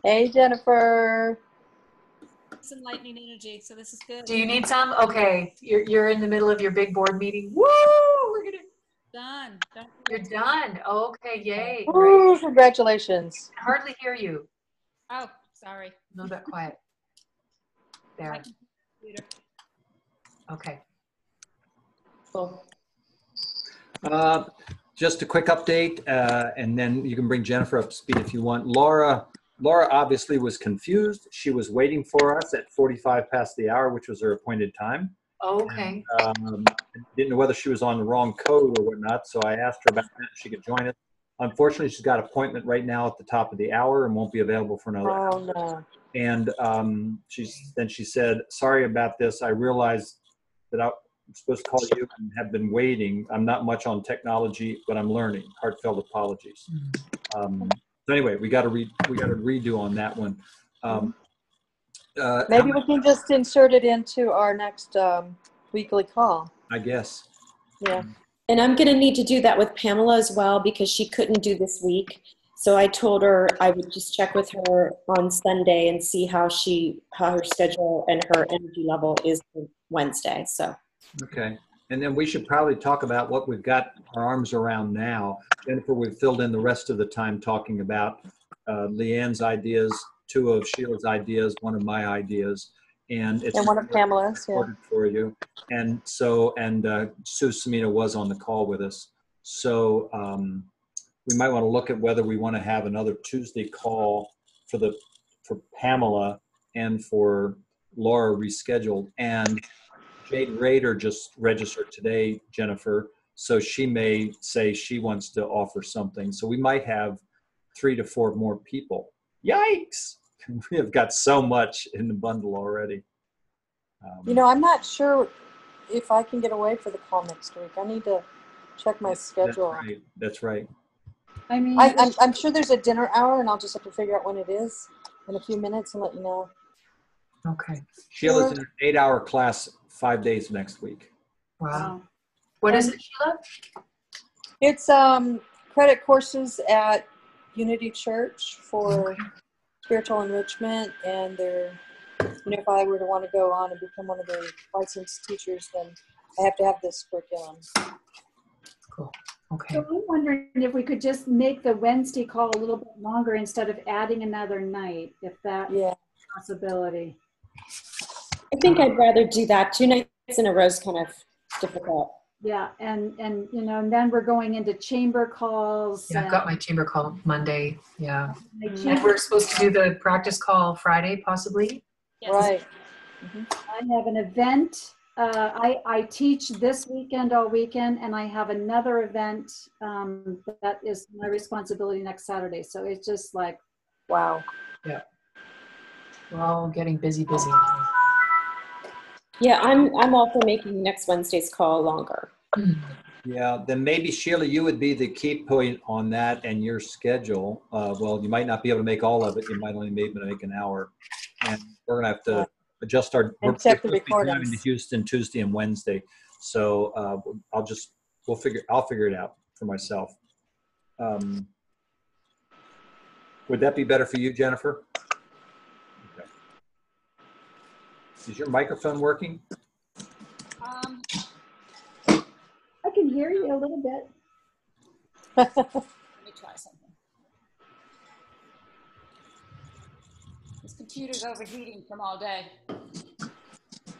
Hey, Jennifer. Some lightning energy, so this is good. Do you need some? Okay, you're in the middle of your big board meeting. Woo! Done. You're done. Okay, yay! Ooh, Great. congratulations. I hardly hear you. Oh, sorry. No, that quiet. There. My computer. Okay. Cool. Just a quick update, and then you can bring Jennifer up to speed if you want. Laura obviously was confused. She was waiting for us at 45 past the hour, which was her appointed time. Okay. Didn't know whether she was on the wrong code or whatnot, so I asked her about that if she could join us. Unfortunately, she's got an appointment right now at the top of the hour and won't be available for another hour. Oh, no. And she said, sorry about this. I realized that I'm supposed to call you and have been waiting. I'm not much on technology, but I'm learning. Heartfelt apologies. So anyway, we got to redo on that one. Maybe we can just insert it into our next weekly call. I guess. Yeah. And I'm going to need to do that with Pamela as well because she couldn't do this week. So I told her I would just check with her on Sunday and see how her schedule and her energy level is for Wednesday. So. Okay. And then we should probably talk about what we've got our arms around now. Jennifer, we've filled in the rest of the time talking about Leanne's ideas, 2 of Sheila's ideas, 1 of my ideas. And it's 1 of Pamela's, yeah. For you. And so, Sue Cimino was on the call with us. So we might want to look at whether we want to have another Tuesday call for Pamela and for Laura rescheduled. And Jade Rader just registered today, Jennifer, so she may say she wants to offer something. So we might have 3 to 4 more people. Yikes! We have got so much in the bundle already. I'm not sure if I can get away for the call next week. I need to check my schedule. That's right. I mean, I'm sure there's a dinner hour, and I'll just have to figure out when it is in a few minutes and let you know. Okay. Sheila's in an 8-hour class 5 days next week. Wow. What is it, Sheila? It's credit courses at Unity Church for spiritual enrichment, and they're, if I were to want to go on and become one of the licensed teachers, then I have to have this curriculum. Cool. Okay. So I'm wondering if we could just make the Wednesday call a little bit longer instead of adding another night, if that's a possibility. I think I'd rather do that. 2 nights in a row is kind of difficult. Yeah, and then we're going into chamber calls. Yeah, I've got my chamber call Monday. Yeah. And And we're supposed to do the practice call Friday, possibly. Yes. Right. I have an event. I teach this weekend all weekend, and I have another event that is my responsibility next Saturday. So it's just like, wow. Yeah. We're all getting busy. Yeah, I'm all for making next Wednesday's call longer. Yeah, then maybe Sheila, you would be the key point on that and your schedule. Well, you might not be able to make all of it. You might only be able to make an hour. And we're going to have to adjust our check the we're supposed to be driving recordings. to Houston Tuesday and Wednesday. So I'll figure it out for myself. Would that be better for you, Jennifer? Okay. Is your microphone working? I can hear you a little bit. Let me try something. This computer's overheating from all day.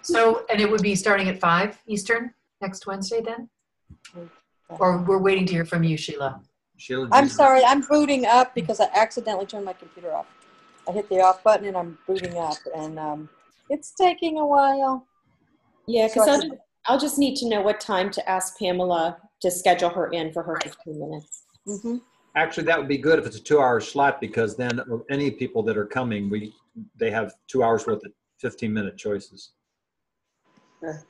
So, and it would be starting at 5 Eastern next Wednesday then? Or we're waiting to hear from you, Sheila. Sheila, I'm sorry, I'm booting up because I accidentally turned my computer off. I hit the off button and I'm booting up, and it's taking a while. Yeah, because I'll just need to know what time to ask Pamela to schedule her in for her 15 minutes. Mm-hmm. Actually, that would be good if it's a 2-hour slot, because then any people that are coming, they have 2 hours worth of 15-minute choices. Sure.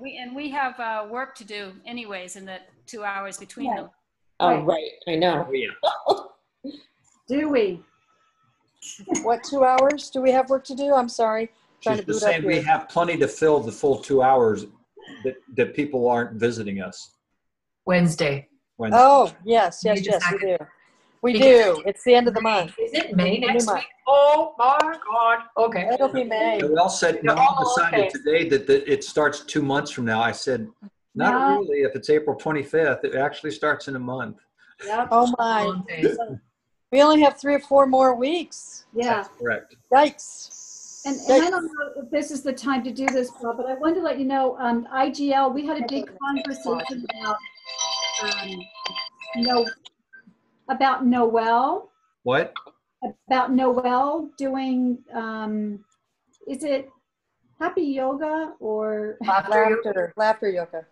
We have work to do anyways in the 2 hours between them. Oh, right. I know. Oh, yeah. Do we? What, 2 hours? Do we have work to do? I'm sorry. Trying She's to boot just up saying we here. have plenty to fill the full 2 hours that people aren't visiting us. Wednesday. Wednesday. Oh, yes, Wait a we do. second. We Because- do. It's the end of the month. Is it May New next month. week? Oh my God. Okay. It'll be May. We all said, no, Oh, decided okay. today that it starts 2 months from now. I said, not No. really. If it's April 25th, it actually starts in a month. Yep. Oh my. Long days. We only have 3 or 4 more weeks. Yeah. That's correct. Yikes. And I don't know if this is the time to do this, Bob, but I wanted to let you know, IGL, we had a big conversation about Noel. What? About Noel doing, is it happy yoga or Laughter yoga.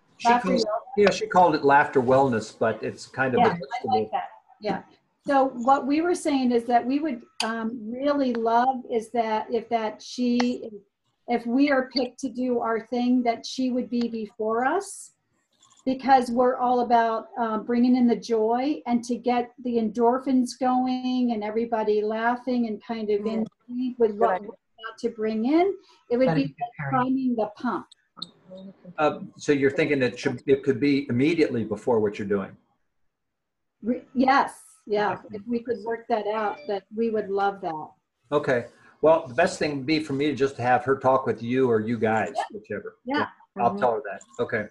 She called it laughter wellness, but it's kind of yeah, I like that. Yeah. So what we were saying is that we would really love is that if that she if we are picked to do our thing, that she would be before us, because we're all about bringing in the joy and to get the endorphins going and everybody laughing and kind of in sync with what we're about to bring in. It would be like priming the pump. So you're thinking it could be immediately before what you're doing? Yes, yeah. If we could work that out, that we would love that. Okay. Well, the best thing would be for me to just have her talk with you or you guys, whichever. Yeah. I'll tell her that. Okay.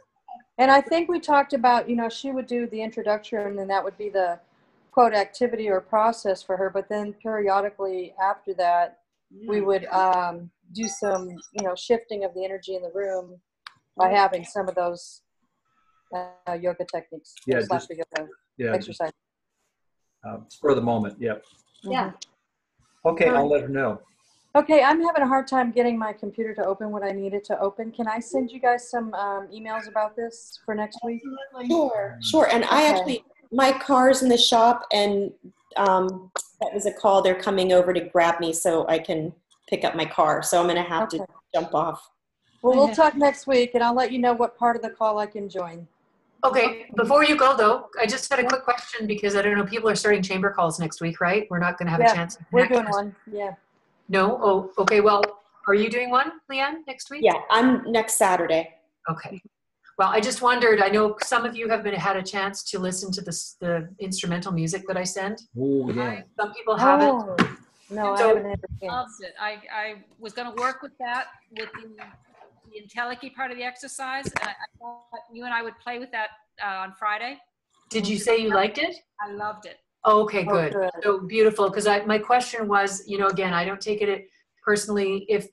And I think we talked about, she would do the introduction and then that would be the quote activity or process for her. But then periodically after that, we would do some, shifting of the energy in the room by having some of those yoga techniques. Yeah, Exercise. For the moment. Yep. Yeah. Okay. I'll let her know. Okay, I'm having a hard time getting my computer to open what I needed to open. Can I send you guys some emails about this for next week? Sure. And I actually, my car's in the shop, and that was a call. They're coming over to grab me so I can pick up my car. So I'm going to have to jump off. Well, we'll talk next week, and I'll let you know what part of the call I can join. Okay, before you go though, I just had a quick question, because I don't know, people are starting chamber calls next week, right? We're not going to have a chance. We're doing one. Yeah. No? Oh, okay. Well, are you doing one, Leanne, next week? Yeah, I'm next Saturday. Okay. Well, I just wondered, I know some of you have had a chance to listen to the instrumental music that I send. Oh, yeah. Some people haven't. No, So- I haven't had a chance. Loved it. I was going to work with that, with the Entelechy part of the exercise. And I thought you and I would play with that on Friday. Did you say you liked it? I loved it. Okay, good. good. So beautiful. Because my question was, again, I don't take it personally. If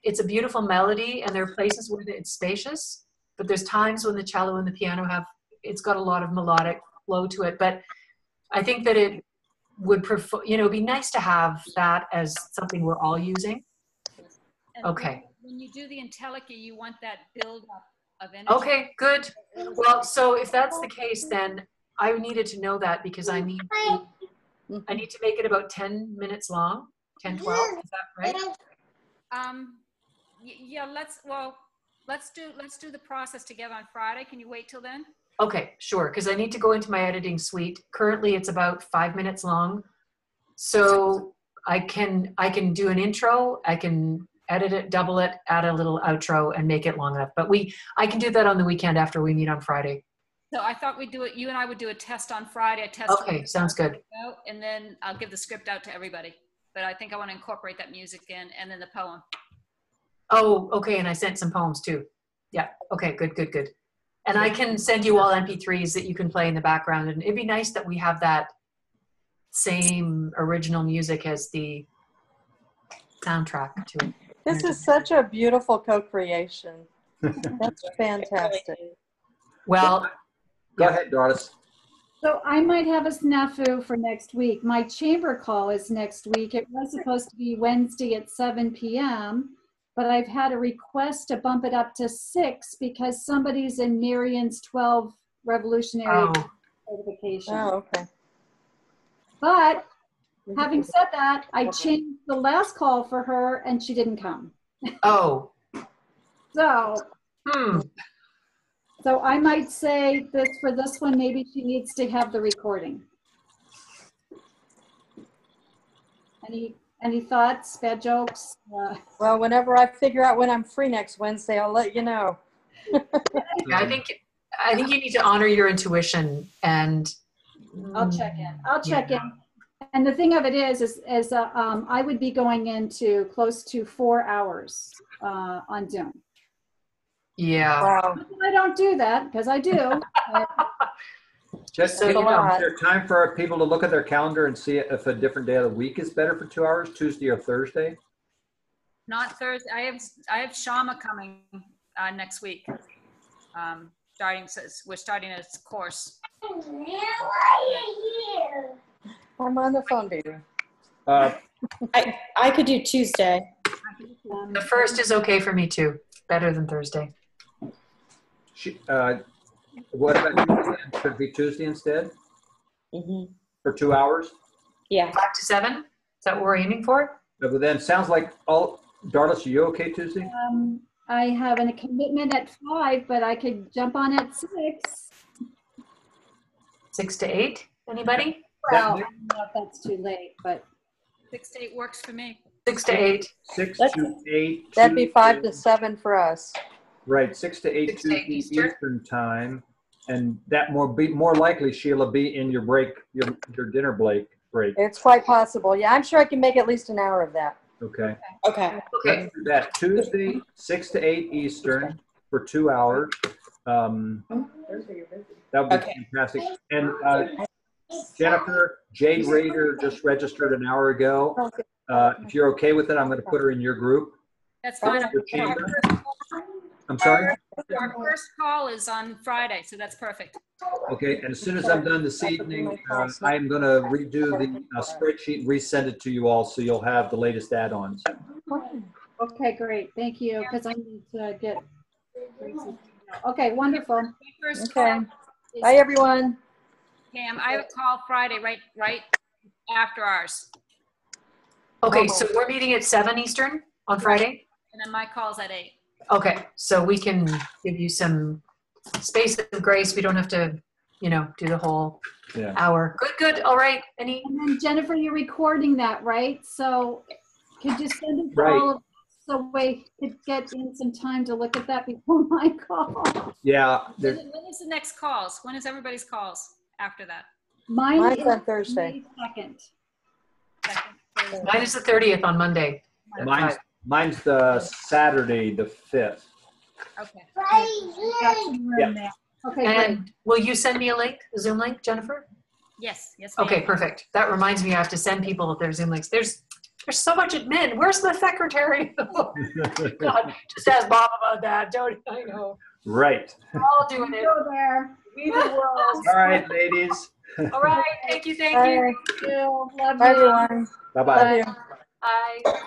it's a beautiful melody, and there are places where it's spacious, but there's times when the cello and the piano it's got a lot of melodic flow to it. But I think that it would prefer, be nice to have that as something we're all using. And Okay. When you do the Entelechy, you want that build up of energy. Okay, good. Well, so if that's the case, then I needed to know that, because I need to make it about 10 minutes long, 10, 12, is that right? Yeah, let's do the process together on Friday. Can you wait till then? Okay, sure, because I need to go into my editing suite. Currently it's about 5 minutes long. So I can do an intro, I can edit it, double it, add a little outro, and make it long enough. But I can do that on the weekend after we meet on Friday. So I thought we'd do it. You and I would do a test on Friday. Okay, sounds good. And then I'll give the script out to everybody. But I think I want to incorporate that music in, and then the poem. Oh, okay, and I sent some poems too. Yeah, okay, good. And I can send you all MP3s that you can play in the background. And it'd be nice that we have that same original music as the soundtrack to it. This is such a beautiful co-creation. That's fantastic. Well, Go ahead, Doris. So I might have a snafu for next week. My chamber call is next week. It was supposed to be Wednesday at 7 p.m., but I've had a request to bump it up to 6 because somebody's in Marion's 12 revolutionary certification. Oh, okay. But having said that, I changed the last call for her and she didn't come. oh, So, hmm. so I might say this for this one, maybe she needs to have the recording. Any thoughts, bad jokes? Well, whenever I figure out when I'm free next Wednesday, I'll let you know. Yeah, I think you need to honor your intuition, and I'll check in. And the thing of it is I would be going into close to 4 hours on Zoom. Yeah. Wow. I don't do that because I do. Just So is you know. there time for people to look at their calendar and see if a different day of the week is better for 2 hours, Tuesday or Thursday? Not Thursday. I have Shama coming next week. We're starting a course. I'm on the phone, baby. I could do Tuesday. The first is okay for me too. Better than Thursday. What about Tuesday? Could it be Tuesday instead? Mm-hmm. For 2 hours? Yeah. 5 to 7? Is that what we're aiming for? But then it sounds like Darlis, are you okay Tuesday? I have a commitment at 5, but I could jump on at 6. 6 to 8, anybody? Well, I don't know if that's too late, but 6 to 8 works for me. 6 to 8. 6 to 8. That'd be 5 Tuesday. to 7 for us. Right, 6 to 8 6 to 8 Tuesday Eastern. Eastern time, and that more likely, Sheila, be in your break, your dinner break. It's quite possible. Yeah, I'm sure I can make at least an hour of that. Okay. Okay. Okay. Let's do that Tuesday, 6 to 8 Eastern for 2 hours. That would be Okay. fantastic. And Jennifer, Jade Rader just registered an hour ago. If you're okay with it, I'm going to put her in your group. That's fine. Your chamber. I'm sorry? Our first call is on Friday, so that's perfect. Okay, and as soon as I'm done this evening, I'm going to redo the spreadsheet and resend it to you all so you'll have the latest add-ons. okay, great. Thank you, because I need to get. Okay, wonderful. My first Okay. call is Bye, everyone. Pam. I have a call Friday, right after ours, Okay, so we're meeting at 7 Eastern on Friday? and then my call's at 8. Okay, so we can give you some space of grace. We don't have to, do the whole hour. Good. All right. Any? And then Jennifer, you're recording that, right? So could you send it to Right. all of us so we could get in some time to look at that before my call? Yeah. When is the next calls? When is everybody's calls after that? Mine's on Thursday. May 2nd. Mine is the 30th on Monday. at 5. Mine's the Saturday, the 5th. Okay. Yeah. Okay, great. And will you send me a link, a Zoom link, Jennifer? Yes. Ma'am. Okay, perfect. That reminds me I have to send people their Zoom links. There's so much admin. Where's the secretary? God, just ask Bob about that. Don't I know? Right. We're all doing it. Go there. We the world. All right, ladies. All right. Thank you. Bye. Love Bye, you. everyone. Bye-bye. Love you. Bye.